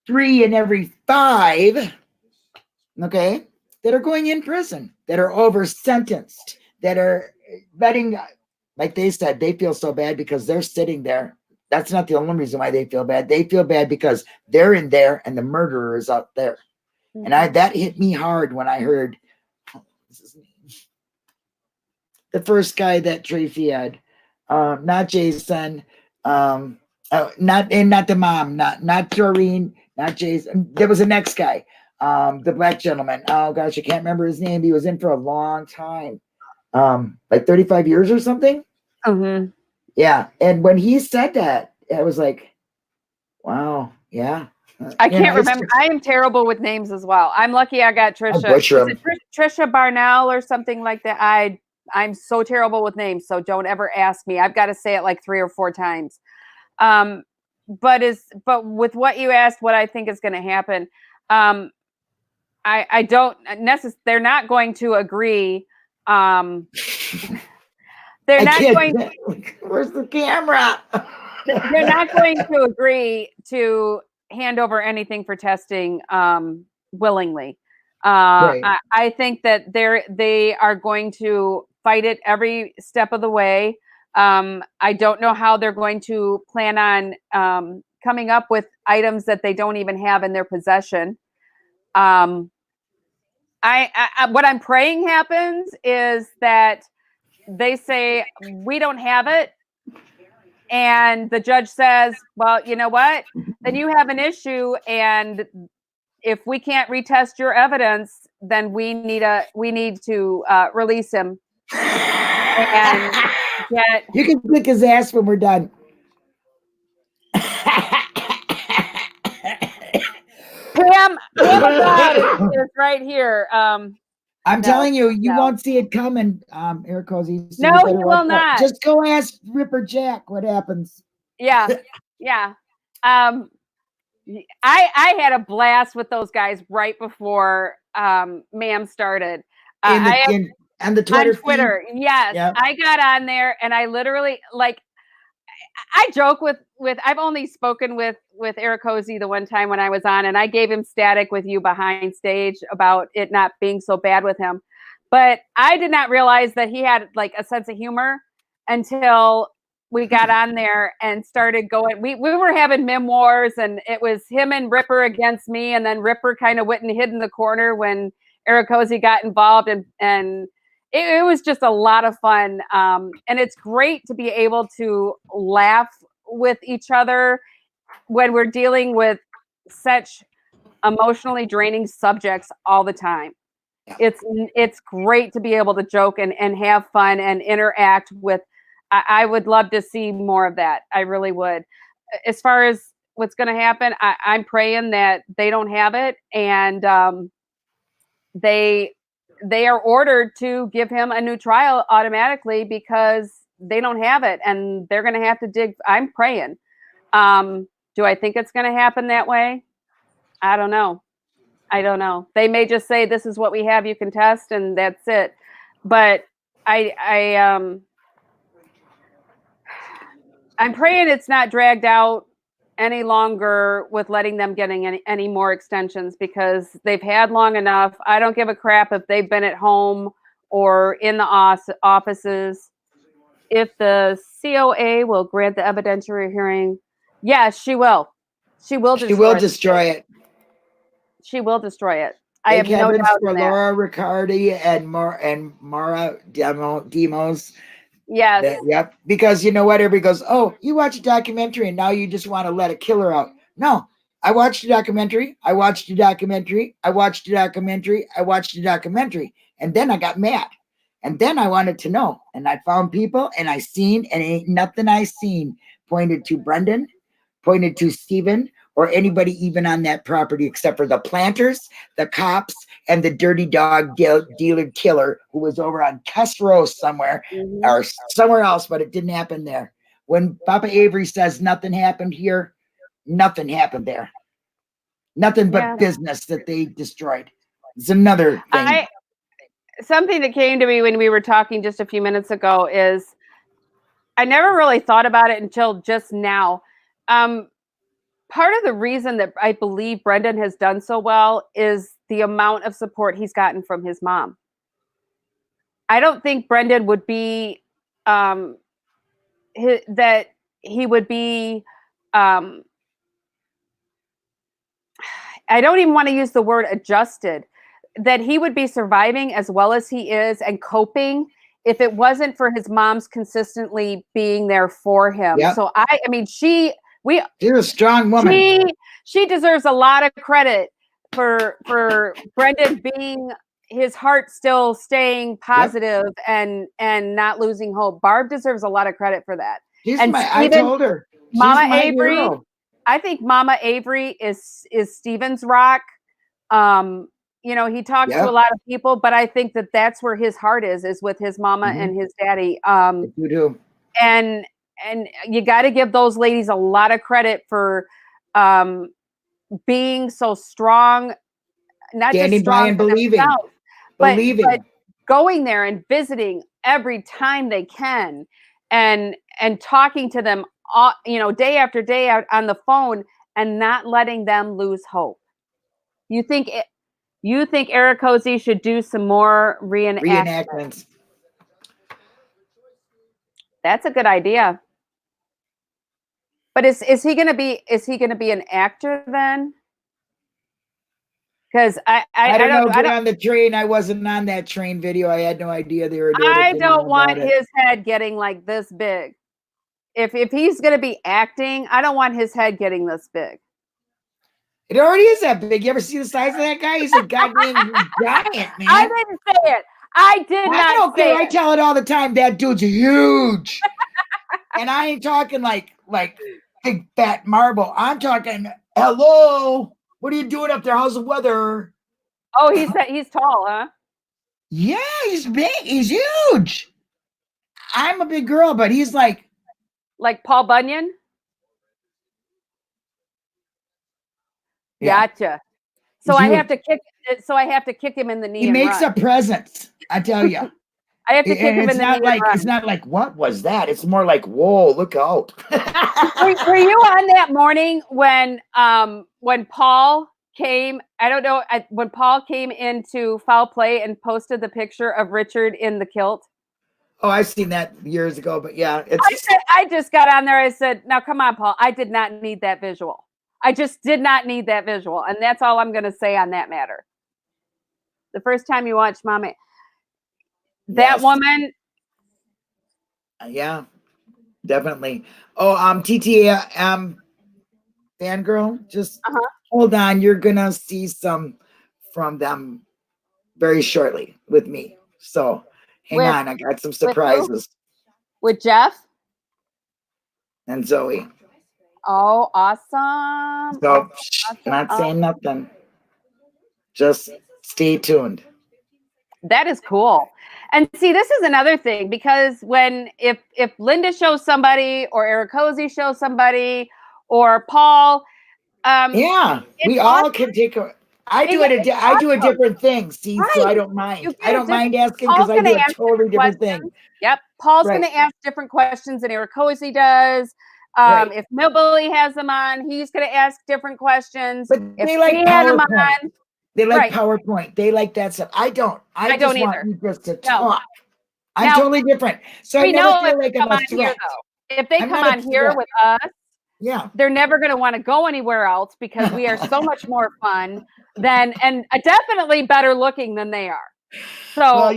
3 in every 5, okay, that are going in prison, that are over sentenced, that are letting, like they said, they feel so bad because they're sitting there. That's not the only reason why they feel bad. They feel bad because they're in there and the murderer is out there. And that hit me hard when I heard the first guy that Tracy had, not Jason, not the mom, not Doreen, not Jason. There was the next guy, the black gentleman. Oh gosh, I can't remember his name. He was in for a long time, like 35 years or something. Mm-hmm. Yeah, and when he said that, I was like, wow, yeah. I can't remember. I am terrible with names as well. I'm lucky I got Trisha. Is it Trisha Barnell or something like that? I'm so terrible with names, so don't ever ask me. I've got to say it like 3 or 4 times. But with what you asked, what I think is going to happen, I don't necessarily. They're not going to agree. They're not going. Where's the camera? They're not going to agree to hand over anything for testing willingly. Right. I think that they are going to fight it every step of the way. I don't know how they're going to plan on coming up with items that they don't even have in their possession. What I'm praying happens is that they say we don't have it. And the judge says, well, you know what? Then you have an issue. And if we can't retest your evidence, then we need to release him. And you can kick his ass when we're done. Pam is right here. I'm telling you, you won't see it coming, Eric Cozy. So no, you will not. Just go ask Ripper Jack what happens. Yeah, yeah. I had a blast with those guys right before Ma'am started. On the Twitter feed. Yes. Yep. I got on there and I literally I joke with I've only spoken with Eric Cozy the one time when I was on, and I gave him static with you behind stage about it not being so bad with him. But I did not realize that he had like a sense of humor until we got on there and started going. We were having memoirs, and it was him and Ripper against me, and then Ripper kind of went and hid in the corner when Eric Cozy got involved, and it was just a lot of fun. And it's great to be able to laugh with each other when we're dealing with such emotionally draining subjects all the time. Yeah. It's great to be able to joke and have fun and interact with. I would love to see more of that. I really would. As far as what's going to happen, I'm praying that they don't have it, and they are ordered to give him a new trial automatically because they don't have it, and they're going to have to dig. I'm praying. Do I think it's going to happen that way? I don't know. They may just say, this is what we have, you can test, and that's it. But I'm praying it's not dragged out any longer with letting them getting any more extensions, because they've had long enough. I don't give a crap if they've been at home or in the offices. If the COA will grant the evidentiary hearing, yes, she will. She will destroy it. She will destroy it. I have no doubt for in that. Laura Riccardi and Mara Demos. Yes. Yep. Because you know what? Everybody goes, oh, you watch a documentary and now you just want to let a killer out. No, I watched a documentary. I watched a documentary. I watched a documentary. I watched a documentary. And then I got mad. And then I wanted to know. And I found people and I seen, and ain't nothing I seen pointed to Brendan, pointed to Stephen, or anybody even on that property except for the planters, the cops, and the dirty dog dealer killer who was over on Castro somewhere or somewhere else, but it didn't happen there. When Papa Avery says nothing happened here, nothing happened there. Nothing but business that they destroyed. It's another thing. Something that came to me when we were talking just a few minutes ago is I never really thought about it until just now. Part of the reason that I believe Brendan has done so well is the amount of support he's gotten from his mom. I don't think Brendan would be that he would be I don't even want to use the word adjusted, that he would be surviving as well as he is and coping if it wasn't for his mom's consistently being there for him. Yep. So I mean, she She's a strong woman. She deserves a lot of credit for Brendan being his heart still staying positive and not losing hope. Barb deserves a lot of credit for that. I told her. Mama Avery. Hero. I think Mama Avery is Steven's rock. You know, he talks to a lot of people, but I think that's where his heart is with his mama and his daddy. You do. And you got to give those ladies a lot of credit for being so strong, not standing just strong by and believing, but going there and visiting every time they can, and talking to them, you know, day after day out on the phone, and not letting them lose hope. You think Eric Cozy should do some more reenactments? That's a good idea. But is he going to be an actor then? Because I don't know. Get on the train. I wasn't on that train video. I had no idea they were doing it. I don't want his head getting like this big. If he's going to be acting, I don't want his head getting this big. It already is that big. You ever see the size of that guy? He's a goddamn giant, man. I didn't say it. I did not. I don't care. I tell it all the time. That dude's huge. And I ain't talking like big fat marble. I'm talking, hello. What are you doing up there? How's the weather? Oh, he's tall, huh? Yeah, he's big. He's huge. I'm a big girl, but he's like Paul Bunyan. Yeah. Gotcha. So I have to kick him in the knee. He makes a presence. I tell you. I have to kick him in the knee. It's not like, what was that? It's more like, whoa, look out. Were you on that morning when Paul came? I don't know, when Paul came into Foul Play and posted the picture of Richard in the kilt. Oh, I've seen that years ago, but yeah. I just got on there. I said, now come on, Paul. I did not need that visual. I just did not need that visual. And that's all I'm going to say on that matter. The first time you watched Mama, that woman. Yeah, definitely. Oh, TTA, fangirl, just hold on. You're going to see some from them very shortly with me. So hang on. I got some surprises. With Jeff? And Zoe. Oh, awesome. So not saying nothing. Just stay tuned. That is cool. And see, this is another thing, because if Linda shows somebody, or Eric Cozy shows somebody, or Paul, we all can take a. I do a different thing. See, so I don't mind. I don't mind asking, because I do a totally different thing. Yep, Paul's going to ask different questions than Eric Cozy does. If Millbilly has them on, he's going to ask different questions. But they like PowerPoint. They like PowerPoint. They like that stuff. I don't. I don't either. Want you just to talk. I'm totally different. So I never feel like I'm a threat. If they come on here with us, they're never going to want to go anywhere else, because we are so much more fun and definitely better looking than they are. So,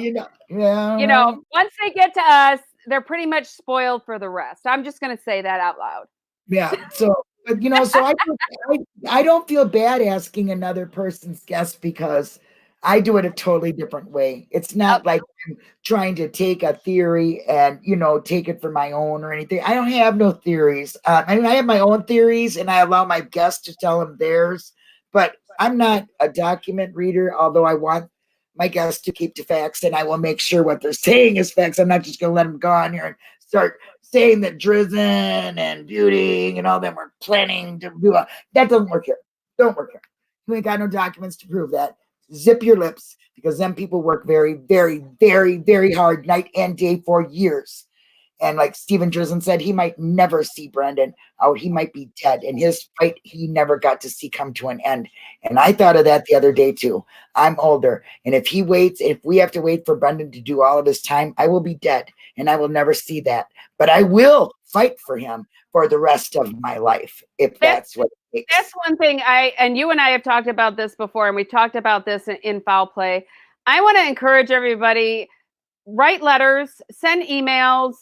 once they get to us, they're pretty much spoiled for the rest. I'm just going to say that out loud. Yeah. So, but so I don't feel bad asking another person's guest, because I do it a totally different way. It's not like I'm trying to take a theory and, take it for my own or anything. I don't have no theories. I mean, I have my own theories, and I allow my guests to tell them theirs, but I'm not a document reader, although I want my guests to keep to facts, and I will make sure what they're saying is facts. I'm not just going to let them go on here and start saying that Drizzen and Beauty and all them are planning to do that. Doesn't work here. Don't work here. You ain't got no documents to prove that. Zip your lips, because them people work very, very, very, very hard night and day for years. And like Steven Drizzen said, he might never see Brendan out. He might be dead. And his fight, he never got to see come to an end. And I thought of that the other day too. I'm older. And if we have to wait for Brendan to do all of his time, I will be dead. And I will never see that. But I will fight for him for the rest of my life, if that's what it takes. That's one thing and you and I have talked about this before, and we talked about this in Foul Play. I want to encourage everybody, write letters, send emails,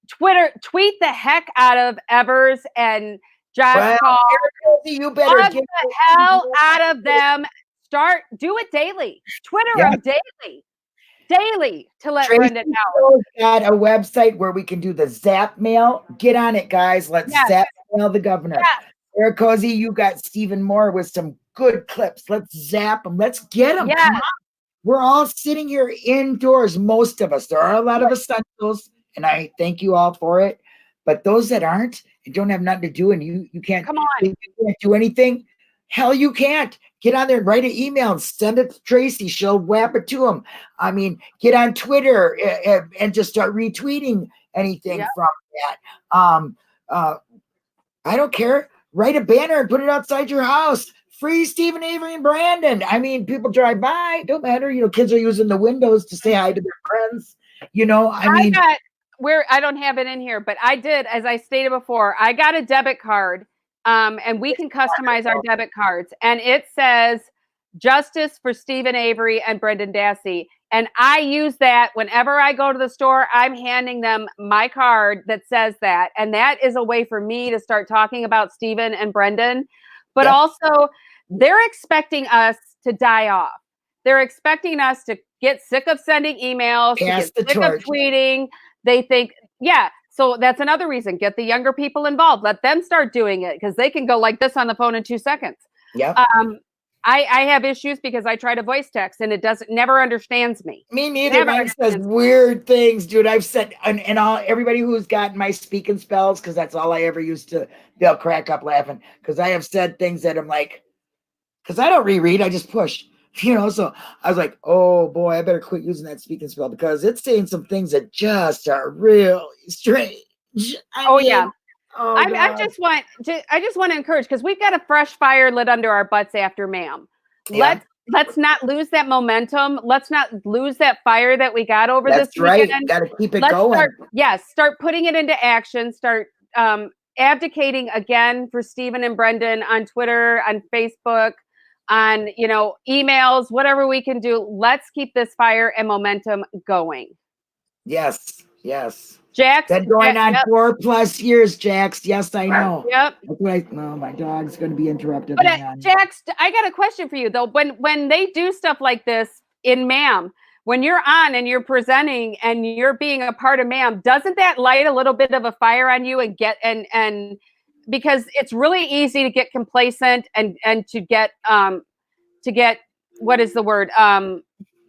tweet the heck out of Evers and Josh Well, Paul. you better Bug get the hell out of them. Do it daily. Twitter them daily to let Tracy Brendan know. got a website where we can do the zap mail. Get on it, guys. Let's zap mail the governor. Eric Cozy, you got Stephen Moore with some good clips. Let's zap them. Let's get them. Come on. We're all sitting here indoors, most of us. There are a lot of essentials, and I thank you all for it. But those that aren't and don't have nothing to do, and you can't, come on, you can't do anything. Hell, you can't. Get on there and write an email and send it to Tracy. She'll whap it to him. I mean, get on Twitter and just start retweeting anything from that. I don't care. Write a banner and put it outside your house. Free Stephen, Avery, and Brandon. I mean, people drive by. Don't matter. You know, kids are using the windows to say hi to their friends. You know, I mean, I don't have it in here, but I did, as I stated before, I got a debit card. And we can customize our debit cards. And it says justice for Stephen Avery and Brendan Dassey. And I use that whenever I go to the store. I'm handing them my card that says that. And that is a way for me to start talking about Stephen and Brendan. But also, they're expecting us to die off. They're expecting us to get sick of sending emails, to get sick of tweeting. They think, so that's another reason. Get the younger people involved. Let them start doing it because they can go like this on the phone in 2 seconds. I have issues because I try to voice text and it never understands me. Me neither. Mine says weird things, dude. I've said, and everybody who's gotten my speaking spells, because that's all I ever used to, they'll crack up laughing because I have said things that I'm like, because I don't reread, I just push. You know, so I was like, oh boy, I better quit using that speaking spell because it's saying some things that just are real strange. I just want to encourage, because we've got a fresh fire lit under our butts after Ma'am. Let's not lose that momentum. Let's not lose that fire that we got over this weekend. Got to keep it going. Start putting it into action. Start abdicating again for Stephen and Brendan on Twitter, on Facebook, on emails, whatever we can do. Let's keep this fire and momentum going. Yes. Jax, been going on 4+ years, Jax. Yes, I know. My dog's going to be interrupted. But Jax, I got a question for you though. When they do stuff like this in Ma'am, when you're on and you're presenting and you're being a part of Ma'am, doesn't that light a little bit of a fire on you and because it's really easy to get complacent and to get what is the word?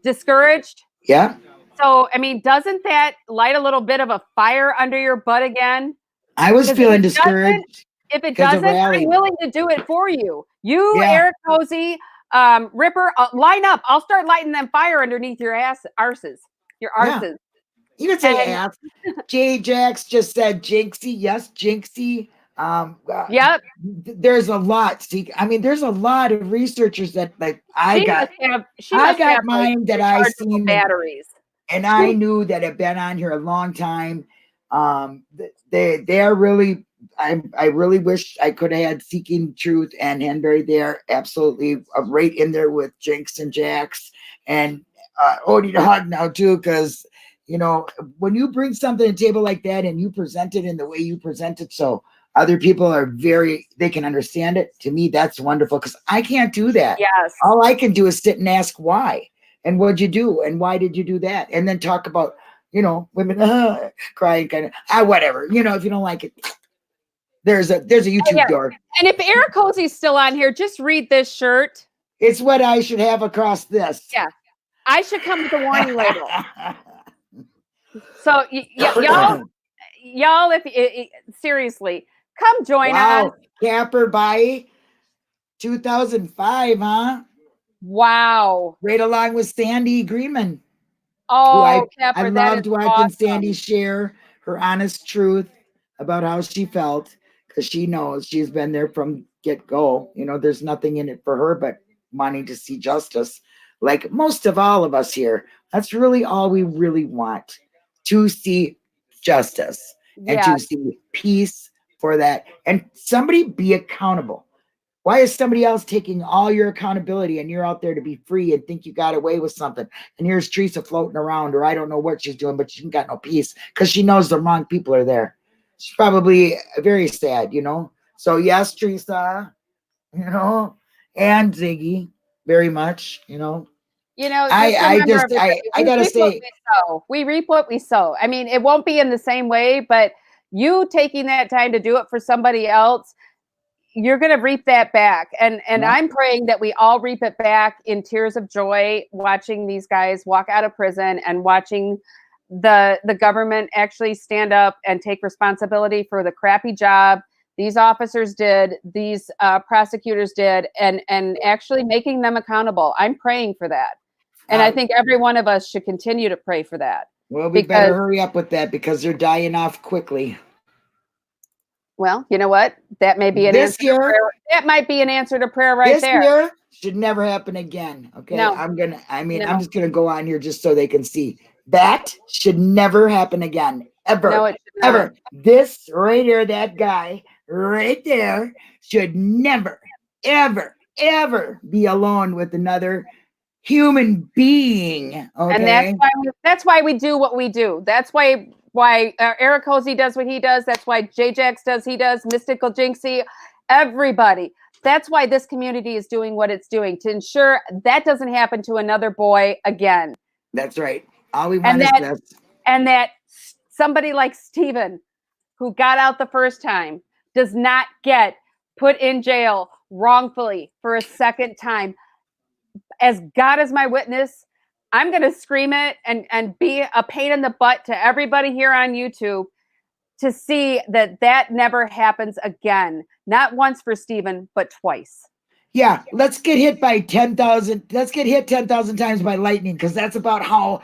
Discouraged. Yeah. So, I mean, doesn't that light a little bit of a fire under your butt again? I was feeling discouraged. If it doesn't, I'm willing to do it for you. Eric Cozy, Ripper, line up. I'll start lighting them fire underneath your arses. Your arses. You can say ass. J. Jax just said Jinxie. Yes, Jinxie. There's a lot. See, I mean, there's a lot of researchers that I got mine that I seen batteries. And I knew that had been on here a long time. They are really, I really wish I could have had Seeking Truth and Henbury there. Absolutely right in there with Jinx and Jax and Odie Dog now too, because when you bring something to the table like that and you present it in the way you present it, so other people they can understand it. To me, that's wonderful because I can't do that. Yes. All I can do is sit and ask why. And what'd you do? And why did you do that? And then talk about, women crying, kind of, whatever. If you don't like it, there's a YouTube door. And if Eric Cozy's still on here, just read this shirt. It's what I should have across this. Yeah, I should come with a warning label. So y'all, if seriously, come join us. Capper by 2005, huh? Wow. Right along with Sandy Greenman. Oh, I loved watching Sandy share her honest truth about how she felt, because she knows she's been there from get-go. There's nothing in it for her but wanting to see justice. Like most of all of us here, that's really all we really want, to see justice and to see peace for that. And somebody be accountable. Why is somebody else taking all your accountability and you're out there to be free and think you got away with something? And here's Teresa floating around, or I don't know what she's doing, but she ain't got no peace because she knows the wrong people are there. She's probably very sad, you know? So, yes, Teresa, you know, and Ziggy, very much, you know. Just remember, everybody, I we gotta reap what say, we sow. We reap what we sow. I mean, it won't be in the same way, but you taking that time to do it for somebody else, you're going to reap that back. And yeah, I'm praying that we all reap it back in tears of joy, watching these guys walk out of prison and watching the government actually stand up and take responsibility for the crappy job these officers did, these prosecutors did, and actually making them accountable. I'm praying for that. And I think every one of us should continue to pray for that. well, we better hurry up with that because they're dying off quickly. Well, you know what? That may be an answer to prayer. That might be an answer to prayer right there. This year should never happen again. Okay. No. I'm just gonna go on here just so they can see. That should never happen again. Ever. No, it should not. Ever. This right here, that guy right there should never, ever, ever be alone with another human being. Okay. And that's why we do what we do. That's why Eric Hosey does what he does. That's why J-Jax does he does. Mystical Jinxie, everybody. That's why this community is doing what it's doing to ensure that doesn't happen to another boy again. That's right. All we want is this. And that somebody like Steven, who got out the first time, does not get put in jail wrongfully for a second time. As God is my witness, I'm going to scream it and be a pain in the butt to everybody here on YouTube to see that never happens again. Not once for Steven, but twice. Yeah, let's get hit by 10,000. Let's get hit 10,000 times by lightning, because that's about how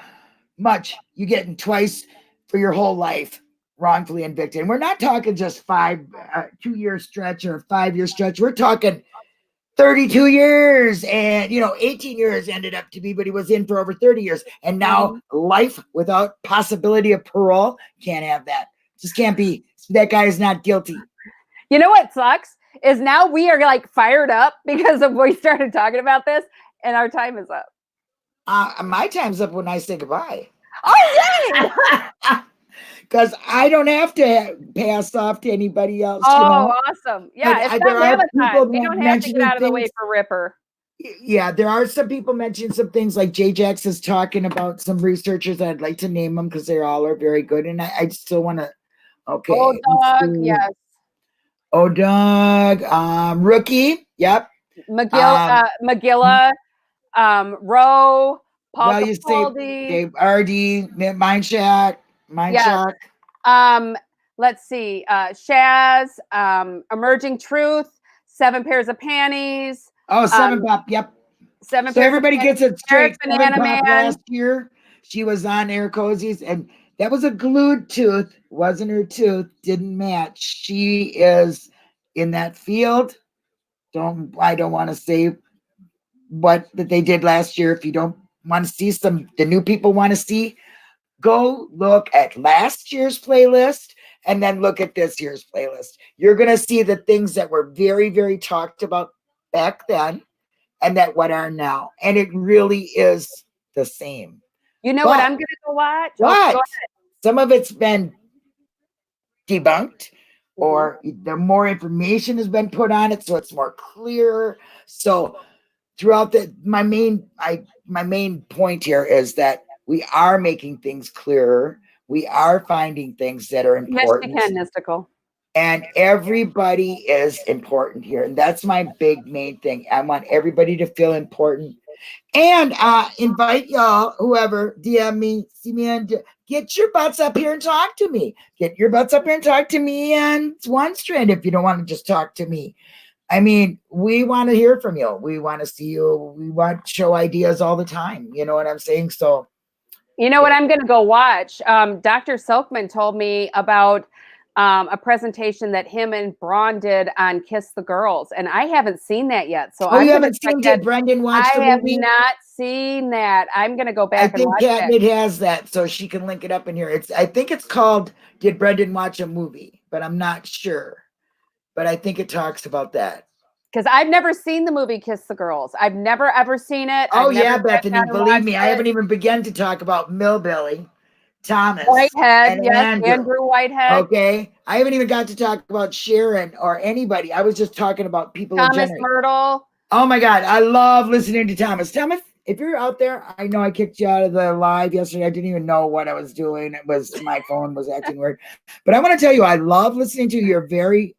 much you get twice for your whole life wrongfully convicted. And we're not talking just 2-year stretch or a 5-year stretch. We're talking 32 years and 18 years ended up to be, but he was in for over 30 years. And now life without possibility of parole. Can't have that. Just can't be. That guy is not guilty. You know what sucks is now we are like fired up because of we started talking about this and our time is up. My time's up when I say goodbye. Oh, yay! Because I don't have to pass off to anybody else. Oh, awesome. Yeah, it's not Marathon. We don't have to get out of the way for Ripper. Yeah, there are some people mentioning some things like J-Jax is talking about some researchers. I'd like to name them because they all are very good. And I still want to, okay. Oh, Doug, yes. Oh, Doug, Rookie, yep. Magilla, Roe, Paul well, you say Dave RD, Mindshack. Yes. Let's see. Shaz, Emerging Truth, 7 Pairs of Panties. Oh, 7 Pop, yep. 7 So everybody gets it straight. Banana Man. Last year, she was on Eric Hosey's, and that was a glued tooth. Wasn't her tooth. Didn't match. She is in that field. I don't want to say what that they did last year. If you don't want to see the new people want to see, go look at last year's playlist and then look at this year's playlist. You're going to see the things that were very, very talked about back then and that what are now. And it really is the same. You know what I'm going to go watch? What? Some of it's been debunked or the more information has been put on it, so it's more clear. So throughout my main point here is that we are making things clearer. We are finding things that are important. Yes, you can, Mystical. And everybody is important here. And that's my main thing. I want everybody to feel important. And invite y'all, whoever, DM me, see me, and get your butts up here and talk to me. Get your butts up here and talk to me and One Strand if you don't want to just talk to me. I mean, we want to hear from you. We want to see you. We want to show ideas all the time. You know what I'm saying? So, you know what I'm going to go watch? Dr. Silkman told me about a presentation that him and Braun did on Kiss the Girls, and I haven't seen that yet. So you haven't seen Did Brendan watch the movie? I have not seen that. I'm going to go back and watch it. I think Catnip has that, so she can link it up in here. I think it's called Did Brendan Watch a Movie? But I'm not sure. But I think it talks about that. because I've never seen the movie Kiss the Girls. I've never ever seen it. Oh I've never yeah, sat Bethany, down and believe watched me, I it. haven't even begun to talk about Millbilly, Thomas, Whitehead, and yes, Andrew. Andrew Whitehead, Okay, I haven't even got to talk about Sharon or anybody. I was just talking about people in Thomas general. Myrtle. Oh my God, I love listening to Thomas. Thomas, if you're out there, I know I kicked you out of the live yesterday. I didn't even know what I was doing. It was my phone was acting weird. But I want to tell you, I love listening to you. You're very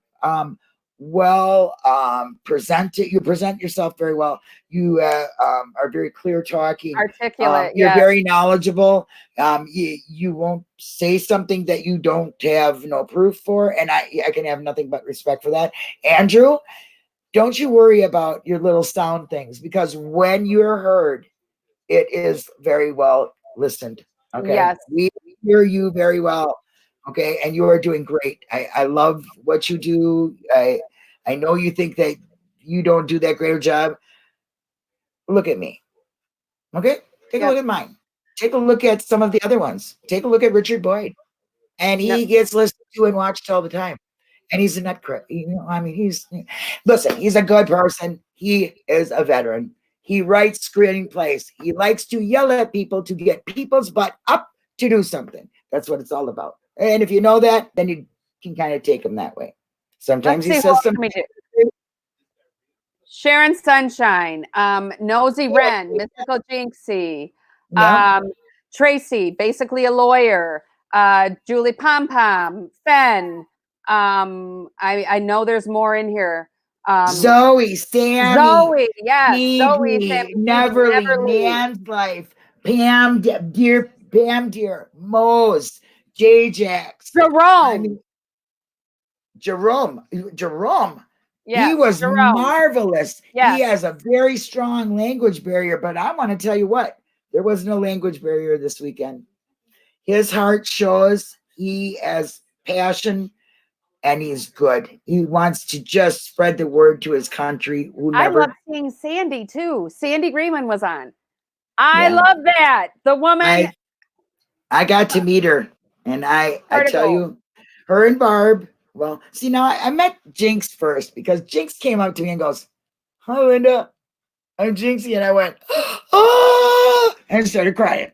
well presented. You present yourself very well. You are very clear talking. Articulate, You're yes. very knowledgeable. You won't say something that you don't have no proof for, and I can have nothing but respect for that. Andrew, don't you worry about your little sound things, because when you're heard, it is very well listened. Okay. Yes. We hear you very well. Okay. And you are doing great. I love what you do. I know you think that you don't do that great a job. Look at me. Okay. Take a Yep. look at mine. Take a look at some of the other ones. Take a look at Richard Boyd. And he Yep. gets listened to and watched all the time. And he's a nutcracker. I mean, listen, he's a good person. He is a veteran. He writes screenplays. He likes to yell at people to get people's butt up to do something. That's what it's all about. And if you know that, then you can kind of take him that way. Sometimes Let's see he who says else some. can we do. Sharon Sunshine, Nosy Wren, Mystical Jinxie, Yeah. Tracy, basically a lawyer, Julie Pom Pom, Fen. I know there's more in here. Zoe, Sammy, Zoe, yes, Zoe, Phoebe, Sammy, Phoebe, Neverly, Neverly, Nan's Life, Pam, Dear, Pam, Dear, Mose, J-Jax. I Jerome. mean, Jerome, he Yes, was Jerome. marvelous. Yes. He has a very strong language barrier, but I want to tell you what, there was no language barrier this weekend. His heart shows, he has passion, and he's good. He wants to just spread the word to his country. I love seeing Sandy too. Sandy Greenman was on. I Yeah. love that. The woman. I got to meet her, and I tell Article. you, her and Barb. Well, see, now I met Jinx first, because Jinx came up to me and goes, "Hi, Linda, I'm Jinxie," and I went, "Oh!" and started crying.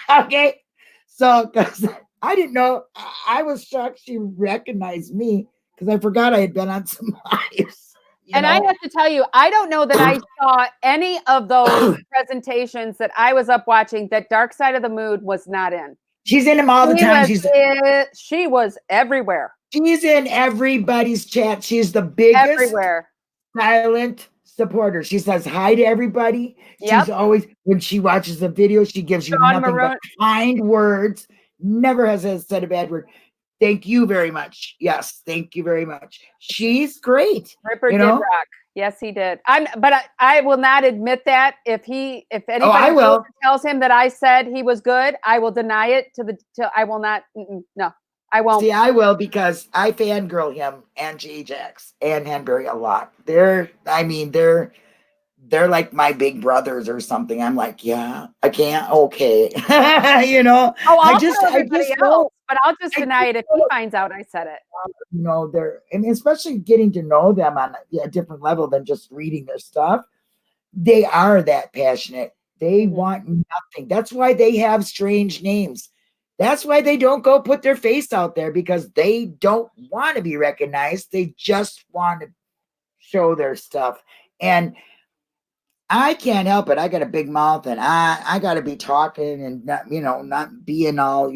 Okay, so because I didn't know, I was shocked she recognized me, because I forgot I had been on some lives. And I have to tell you, I don't know that I saw any of those presentations that I was up watching that Dark Side of the Mood was not in. She's in them all the time. She was everywhere. She's in everybody's chat. She's the biggest everywhere silent supporter. She says hi to everybody. Yep. She's always, when she watches a video, she gives you Sean nothing but kind words. Never has said a bad word. Thank you very much. Yes, thank you very much. She's great. Ripper did rock. Yes, he did. But I will not admit that. If anybody tells him that I said he was good, I will deny it I will not. No, I won't. See, I will, because I fangirl him and J-Jax and Henbury a lot. They're like my big brothers or something. I'm like, yeah, I can't. Okay. Oh, I'll tell everybody else, but I'll just deny it if he finds out I said it. And especially getting to know them on a different level than just reading their stuff. They are that passionate. They want nothing. That's why they have strange names. That's why they don't go put their face out there, because they don't want to be recognized. They just want to show their stuff. And I can't help it. I got a big mouth, and I got to be talking and not being all,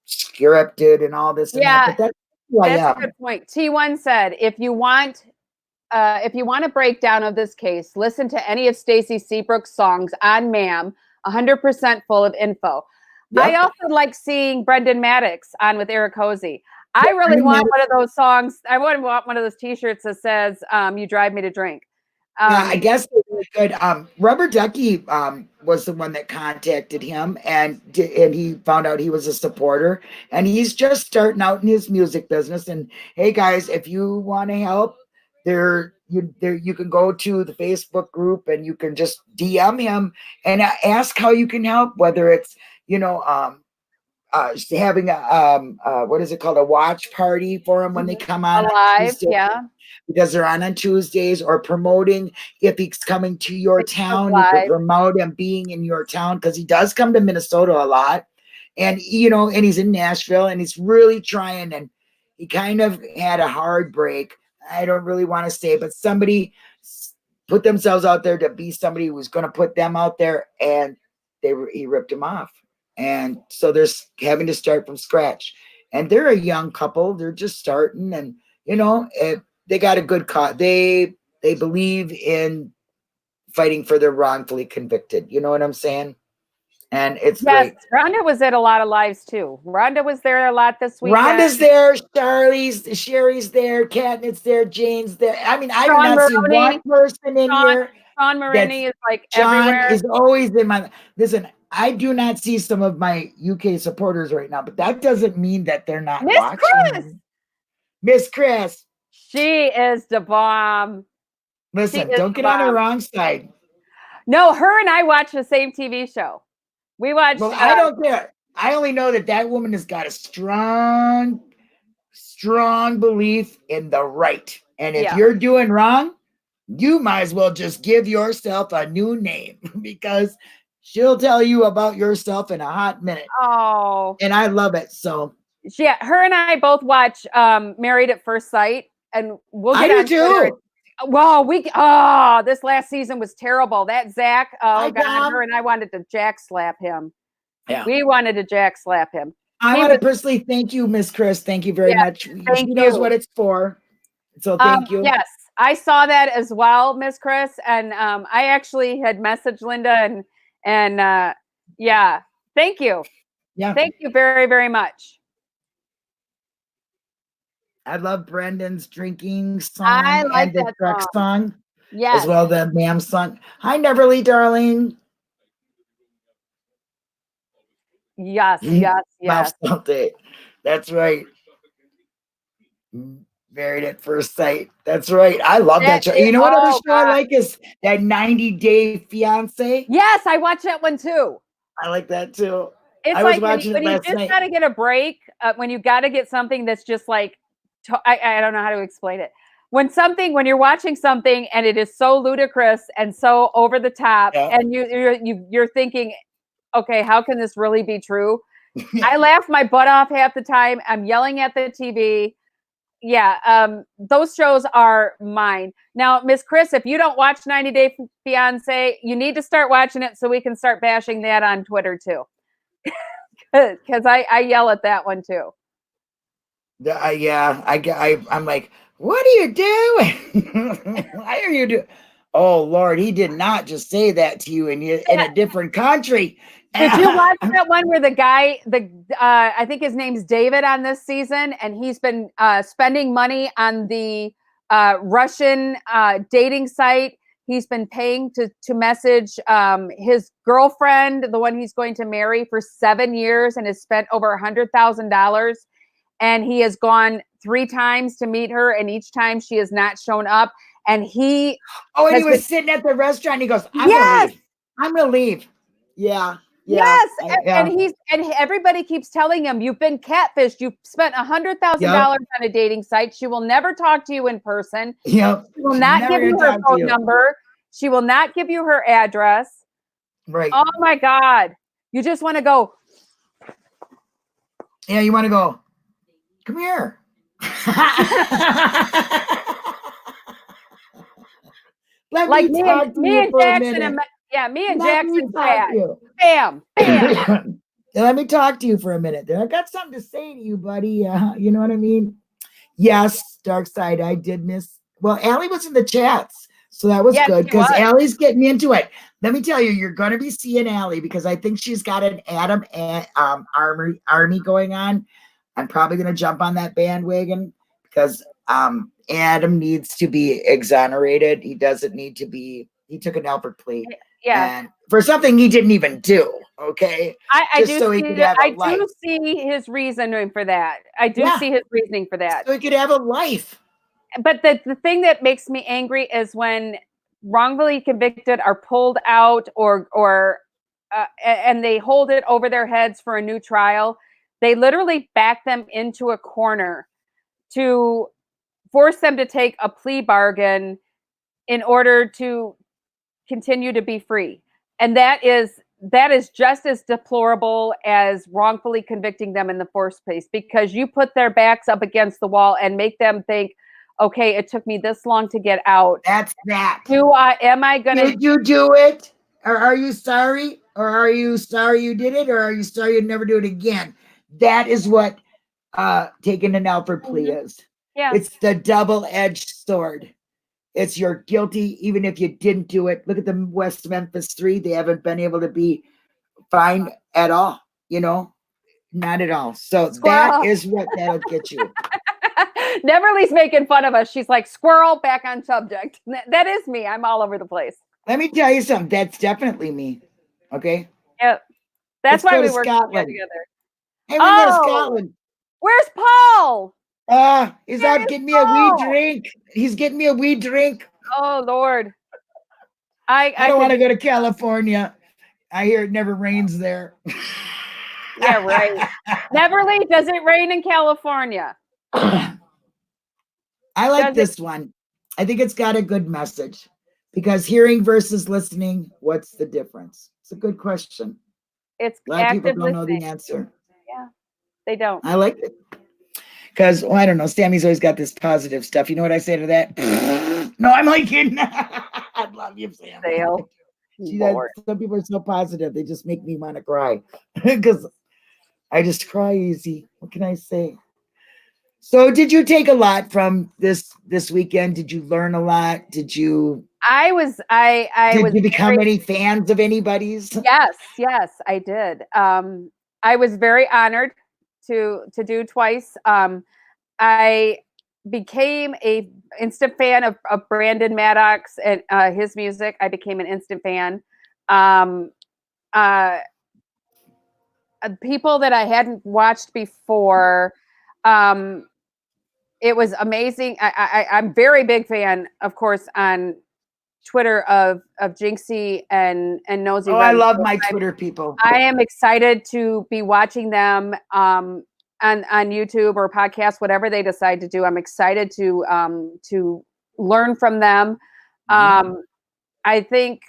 scripted and all this and that. But that's who I am. That's a good point. T1 said, if you want a breakdown of this case, listen to any of Stacy Seabrook's songs on Ma'am, 100% full of info. Yep. I also like seeing Brendan Maddox on with Eric Hosey. I really want one of those songs. I want one of those T-shirts that says, "You drive me to drink." I guess they're really good. Rubber Ducky was the one that contacted him, and he found out he was a supporter, and he's just starting out in his music business. And hey, guys, if you want to help, you can go to the Facebook group and you can just DM him and ask how you can help, whether it's having a what is it called, a watch party for them when they come on Alive, Tuesday, yeah. because they're on Tuesdays, or promoting if he's coming to your town, you could Live. promote him being in your town, because he does come to Minnesota a lot, and and he's in Nashville, and he's really trying, and he kind of had a hard break. I don't really want to say, but somebody put themselves out there to be somebody who was going to put them out there, and he ripped him off. And so they're having to start from scratch. And they're a young couple. They're just starting, and they got a good cause. They believe in fighting for the wrongfully convicted. You know what I'm saying? And it's Yes, great. Rhonda was at a lot of lives too. Rhonda was there a lot this weekend. Rhonda's there, Sherry's there, Katniss there, Jane's there. I mean, I do not see one person in here. Sean Marini is like John everywhere. is always in my listen. I do not see some of my UK supporters right now, but that doesn't mean that they're not Miss watching. Chris. Miss Chris. She is the bomb. Listen, don't get on the wrong side. No, her and I watch the same TV show. We watched. Well, I don't care. I only know that woman has got a strong belief in the right. And if you're doing wrong, you might as well just give yourself a new name, because she'll tell you about yourself in a hot minute. Oh. And I love it. So yeah, her and I both watch Married at First Sight, and we'll get on Twitter. Well, this last season was terrible. That Zach, oh God, her and I wanted to jack slap him. Yeah. We wanted to jack slap him. I want to personally thank you, Miss Chris. Thank you very much. She knows what it's for. So thank you. Yes, I saw that as well, Miss Chris. And I actually had messaged Linda and yeah, thank you. Yeah. Thank you very, very much. I love Brendan's drinking song and the truck song. Yes. As well, the Mam song. Hi, Neverly, darling. Yes, yes, yes. That's right. Married at First Sight. That's right. I love that show. You know what other show I like is that 90 Day Fiance? Yes, I watch that one too. I like that too. It's like when you just got to get a break, when you got to get something that's just like, I don't know how to explain it. When you're watching something and it is so ludicrous and so over the top, and you're thinking, okay, how can this really be true? I laugh my butt off half the time. I'm yelling at the TV. Yeah, those shows are mine. Now, Miss Chris, if you don't watch 90 Day Fiance, you need to start watching it so we can start bashing that on Twitter too. Because I yell at that one too. I'm like, what are you doing? Why are you doing? Oh Lord, he did not just say that to you in a different country. Did you watch that one where the guy, I think his name's David on this season, and he's been spending money on the Russian dating site. He's been paying to message his girlfriend, the one he's going to marry, for 7 years, and has spent over $100,000. And he has gone 3 times to meet her, and each time she has not shown up. And he was sitting at the restaurant. He goes, I'm gonna leave. Yeah. Yes, and everybody keeps telling him, you've been catfished. You've spent $100,000 on a dating site. She will never talk to you in person. Yep. She will not give you her phone number. She will not give you her address. Right. Oh my God. You just want to go. Yeah, you want to go. Come here. Like me and Jackson. Me and Jackson chat. Bam. Bam. Let me talk to you for a minute. I've got something to say to you, buddy. You know what I mean? Yes, Dark Side. I did miss. Well, Allie was in the chats, so that was good because Allie's getting into it. Let me tell you, you're going to be seeing Allie because I think she's got an Adam army going on. I'm probably going to jump on that bandwagon because Adam needs to be exonerated. He doesn't need to be. He took an Alfred plea. Yeah. And for something he didn't even do. Okay. I do see his reasoning for that. I do see his reasoning for that. So he could have a life. But the thing that makes me angry is when wrongfully convicted are pulled out or and they hold it over their heads for a new trial. They literally backed them into a corner to force them to take a plea bargain in order to continue to be free. And that is just as deplorable as wrongfully convicting them in the first place, because you put their backs up against the wall and make them think, okay, it took me this long to get out. That's that. Am I gonna Did you do it? Or are you sorry? Or are you sorry you did it? Or are you sorry you'd never do it again? That is what taking an Alfred plea is. Yeah. It's the double-edged sword. It's you're guilty even if you didn't do it. Look at the West Memphis 3. They haven't been able to be fined at all, not at all. So Squirrel. that is what that'll get you. Neverly's making fun of us. She's like, squirrel, back on subject. That is me. I'm all over the place. Let me tell you something. That's definitely me. Okay. Yep. That's why we work Scotland together. Hey, we go to Scotland. Where's Paul? He's out getting me a wee drink. He's getting me a wee drink. Oh Lord. I don't want to go to California. I hear it never rains there. Yeah, right. Neverly, does it rain in California? I like this one. I think it's got a good message, because hearing versus listening, what's the difference? It's a good question. It's a lot of people don't know the answer. Yeah, they don't. I like it. Because, I don't know, Sammy's always got this positive stuff. You know what I say to that? No, I'm like kidding. I love you, Sam. Some people are so positive, they just make me want to cry. Because I just cry easy. What can I say? So did you take a lot from this weekend? Did you learn a lot? Did you Did you become any fans of anybody's? Yes, I did. I was very honored to do twice. I became a instant fan of Brandon Maddox and his music. I became an instant fan. People that I hadn't watched before. It was amazing. I'm very big fan, of course, on Twitter of Jinxie and Nosy. Oh, I love my Twitter people. I am excited to be watching them on YouTube or podcast, whatever they decide to do. I'm excited to learn from them. I think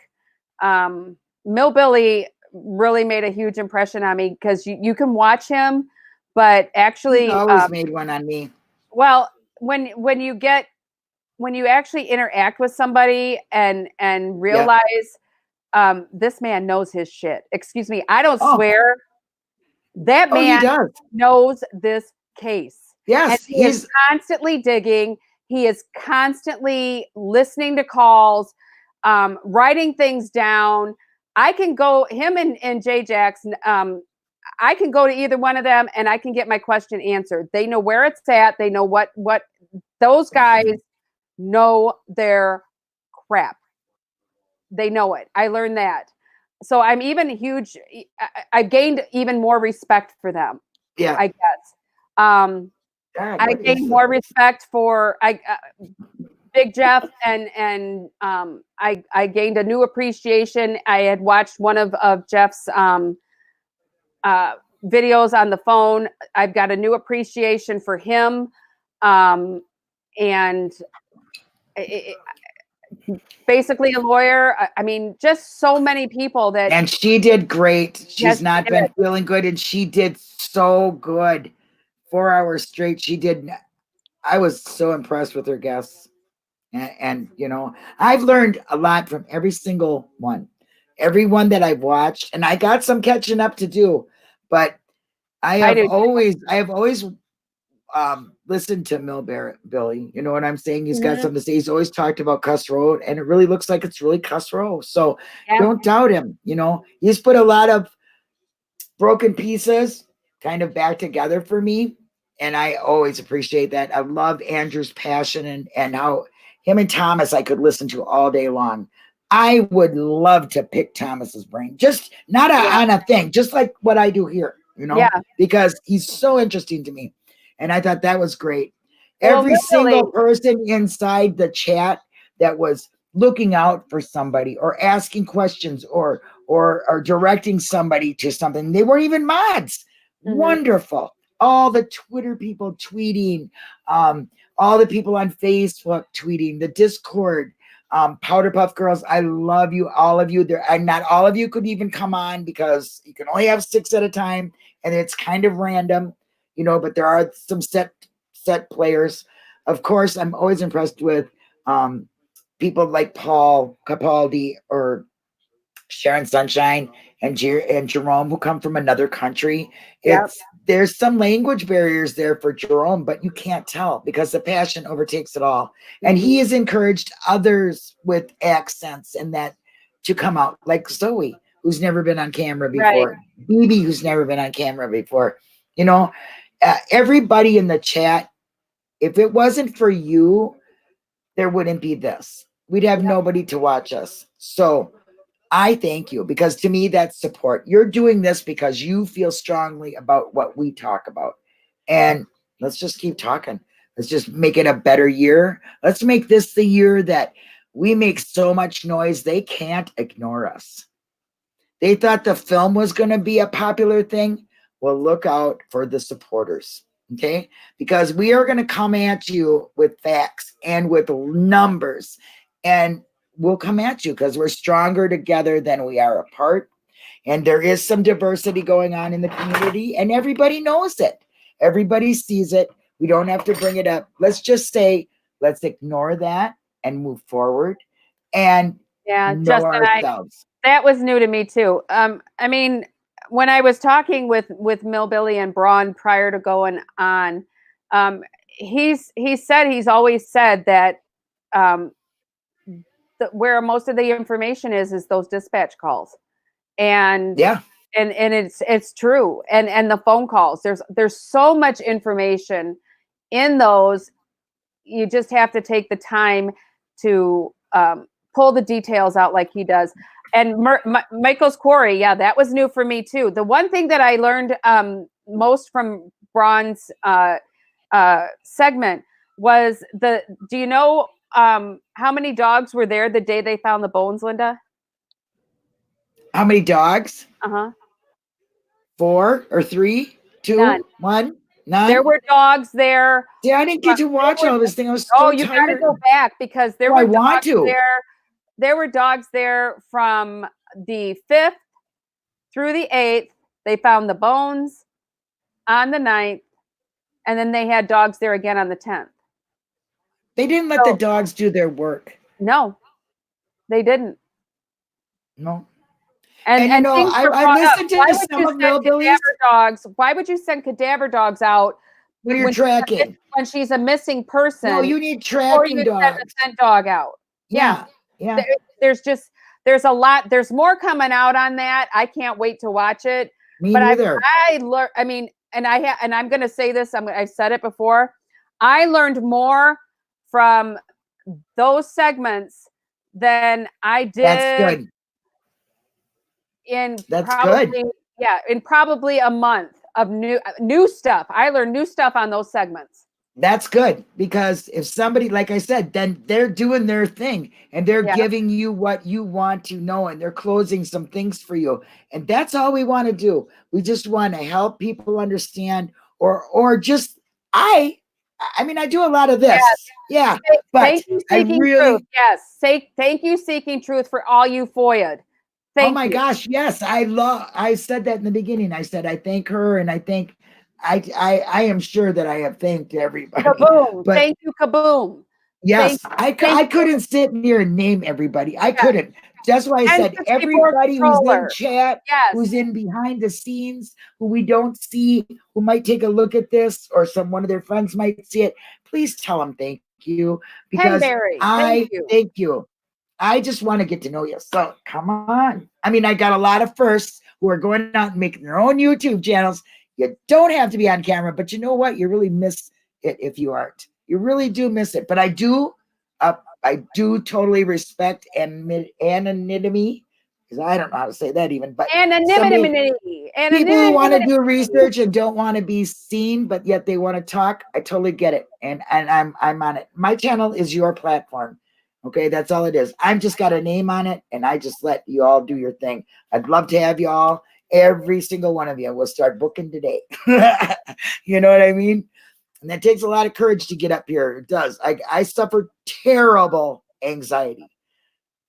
Millbilly really made a huge impression on me, because you can watch him, but actually he always made one on me. Well, when you actually interact with somebody and realize this man knows his shit. Excuse me, I don't swear. That man knows this case. Yes, and he is constantly digging. He is constantly listening to calls, writing things down. I can go him and Jay Jackson. I can go to either one of them and I can get my question answered. They know where it's at. They know what those guys know their crap. They know it. I learned that. So I'm even huge. I've gained even more respect for them. Yeah. I guess. I gained more respect for Big Jeff and I gained a new appreciation. I had watched one of Jeff's videos on the phone. I've got a new appreciation for him. And basically a lawyer. I mean, just so many people that. And she did great. She's not been feeling good, and she did so good. 4 hours straight. She did. I was so impressed with her guests. And I've learned a lot from every single one. Everyone that I've watched, and I got some catching up to do, but I have always listened to Millbilly. You know what I'm saying? He's got something to say. He's always talked about Cuss Road, and it really looks like it's really Cuss Road. So don't doubt him. He's put a lot of broken pieces kind of back together for me, and I always appreciate that. I love Andrew's passion and how him and Thomas I could listen to all day long. I would love to pick Thomas's brain, just not on a thing, just like what I do here, because he's so interesting to me. And I thought that was great. Every single person inside the chat that was looking out for somebody or asking questions or directing somebody to something, they weren't even mods. Mhm. Wonderful. All the Twitter people tweeting, all the people on Facebook tweeting, the Discord, Powder Puff Girls. I love you, all of you. There, and not all of you could even come on because you can only have 6 at a time, and it's kind of random, you know. But there are some set players. Of course, I'm always impressed with people like Paul Capaldi or Sharon Sunshine and Jerome, who come from another country. Yep. There's some language barriers there for Jerome, but you can't tell because the passion overtakes it all. And Mhm. he has encouraged others with accents and that to come out, like Zoe, who's never been on camera Right. before, BB, who's never been on camera before. You know, everybody in the chat, if it wasn't for you, there wouldn't be this. We'd have Yep. nobody to watch us. So I thank you because to me, that's support. You're doing this because you feel strongly about what we talk about. And let's just keep talking. Let's just make it a better year. Let's make this the year that we make so much noise, they can't ignore us. They thought the film was going to be a popular thing. Well, look out for the supporters. Okay. Because we are going to come at you with facts and with numbers. And we'll come at you because we're stronger together than we are apart. And there is some diversity going on in the community, and everybody knows it. Everybody sees it. We don't have to bring it up. Let's just say, let's ignore that and move forward and Yeah, know Justin, ourselves. that was new to me too. I mean, when I was talking with Millbilly and Braun prior to going on, he's always said that um, where most of the information is those dispatch calls, and Yeah. and it's true, and the phone calls. There's so much information in those. You just have to take the time to pull the details out like he does. And Michael's Quarry, yeah, that was new for me too. The one thing that I learned most from Braun's segment was do you know how many dogs were there the day they found the bones, Linda? How many dogs? Uh-huh. 4 or 3, None. 2, 1, There none. were dogs there. See, I didn't get to watch all this thing. I was Oh, so you got to tired. go back because there Well, I were want dogs to. there. There were dogs there from the 5th through the 8th. They found the bones on the 9th, and then they had dogs there again on the 10th. They didn't let the So, dogs do their work. no, they didn't. No. And And things were I brought up. listened Why to would some you of send Millbilly's cadaver dogs? Why would you send cadaver dogs out when you're tracking. when she's a missing No, person you need before you tracking send a dogs. scent dog out? Yeah. Yeah. Yeah. There's just there's a lot. There's more coming out on that. I can't wait to watch it. Me But neither. I learned. I mean, and I'm going to say this. I've said it before. I learned more from those segments than I That's did good. in That's good. probably a month of new stuff. I learned new stuff on those segments. That's good because if somebody, like I said, then they're doing their thing and they're Yeah. giving you what you want to know and they're closing some things for you. And that's all we want to do. We just want to help people understand or just I mean, I do a lot of this. Yes. Yeah. But Thank you, I Seeking Truth. really, Yes. Thank you, Seeking Truth, for all you FOIA'd. oh Thank my you. gosh, yes, I said that in the beginning. I said I thank her and I think I am sure that I have thanked everybody. Kaboom. But Thank you, Kaboom. yes, Thank I you. couldn't sit here and name everybody. I Yeah. couldn't. That's why I said 1064 everybody who's in controller. chat, Yes. who's in behind the scenes, who we don't see, who might take a look at this, or one of their friends might see it. Please tell them thank you because Penberry. I Thank you. thank you. I just want to get to know you. So come on. I mean, I got a lot of firsts who are going out and making their own YouTube channels. You don't have to be on camera, but you know what? You really miss it if you aren't. You really do miss it. But I do totally respect anonymity because I don't know how to say that even. But Anonymity. people who want to do research and don't want to be seen, but yet they want to talk, I totally get it. And I'm on it. My channel is your platform. Okay, that's all it is. I've just got a name on it, and I just let you all do your thing. I'd love to have you all every single one of you. We'll start booking today. You know what I mean? And that takes a lot of courage to get up here. It does. I suffer terrible anxiety.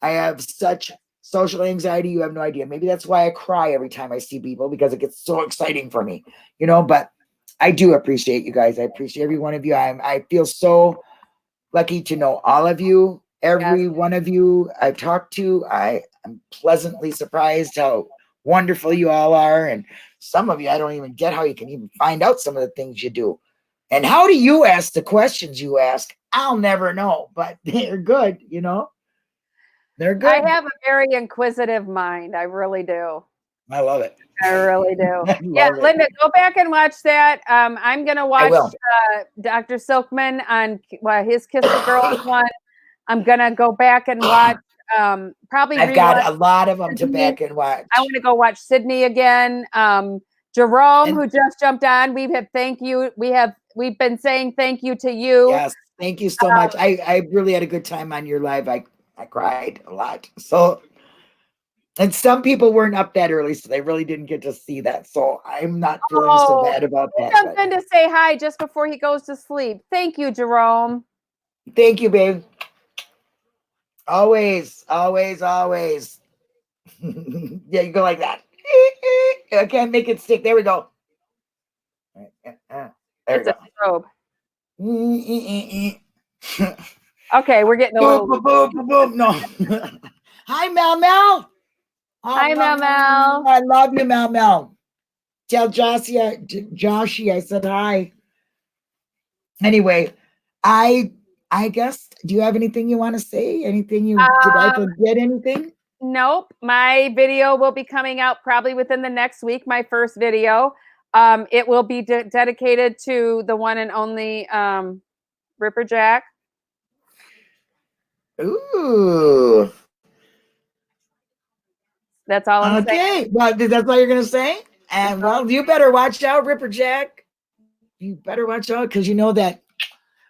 I have such social anxiety. You have no idea. Maybe that's why I cry every time I see people, because it gets so exciting for me, you know, but I do appreciate you guys. I appreciate every one of you. I feel so lucky to know all of you. Every one of you I've talked to, I am pleasantly surprised how wonderful you all are. And some of you, I don't even get how you can even find out some of the things you do. And how do you ask the questions you ask? I'll never know, but they're good, you know? They're good. I have a very inquisitive mind. I really do. I love it. I really do. I Yeah, love it. Linda, go back and watch that. I'm gonna watch will. Dr. Silkman on his Kiss the Girls one. I'm gonna go back and watch. Probably I've got rewatch a lot of them to Sydney. back and watch. I want to go watch Sydney again. Jerome, And- who just jumped on, we've been saying thank you to you. Yes, thank you so much. I really had a good time on your live. I cried a lot. So, and some people weren't up that early, so they really didn't get to see that. So I'm not feeling so bad about that. Jumped in to say hi just before he goes to sleep. Thank you, Jerome. Thank you, babe. Always, always, always. Yeah, you go like that. I can't make it stick. There we go. There It's we a strobe. go. Okay, we're getting a little. Boom. No. Hi, Mel. Oh, Hi, Mel. I love you, Mel. Tell Joshy I said hi. Anyway, I guess, do you have anything you want to say? Anything did I forget anything? Nope. My video will be coming out probably within the next week. My first video. It will be dedicated to the one and only Ripper Jack. Ooh. That's all I'm saying. Okay. Well, that's all you're gonna say? And well, you better watch out, Ripper Jack. You better watch out, because you know that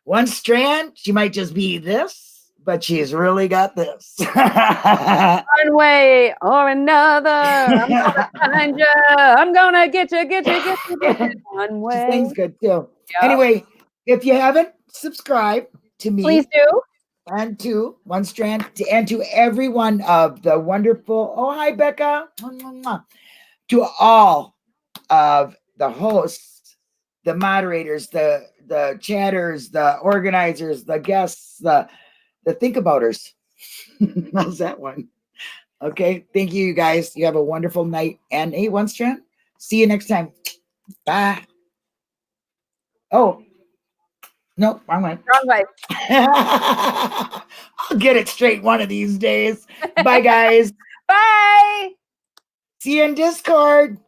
one strand, she might just be this, but she's really got this. One way or another, I'm gonna find you. I'm gonna get you. One way. She sings good too. Yep. Anyway, if you haven't subscribed to me, Please do. And to One Strand, and to every one of the wonderful, oh, hi, Becca, to all of the hosts, the moderators, the chatters, the organizers, the guests, the think-abouters. How's that one? Okay, thank you, you guys. You have a wonderful night. And hey, One Strand, see you next time. Bye. Oh. Nope, wrong way. Wrong way. I'll get it straight one of these days. Bye, guys. Bye. See you in Discord.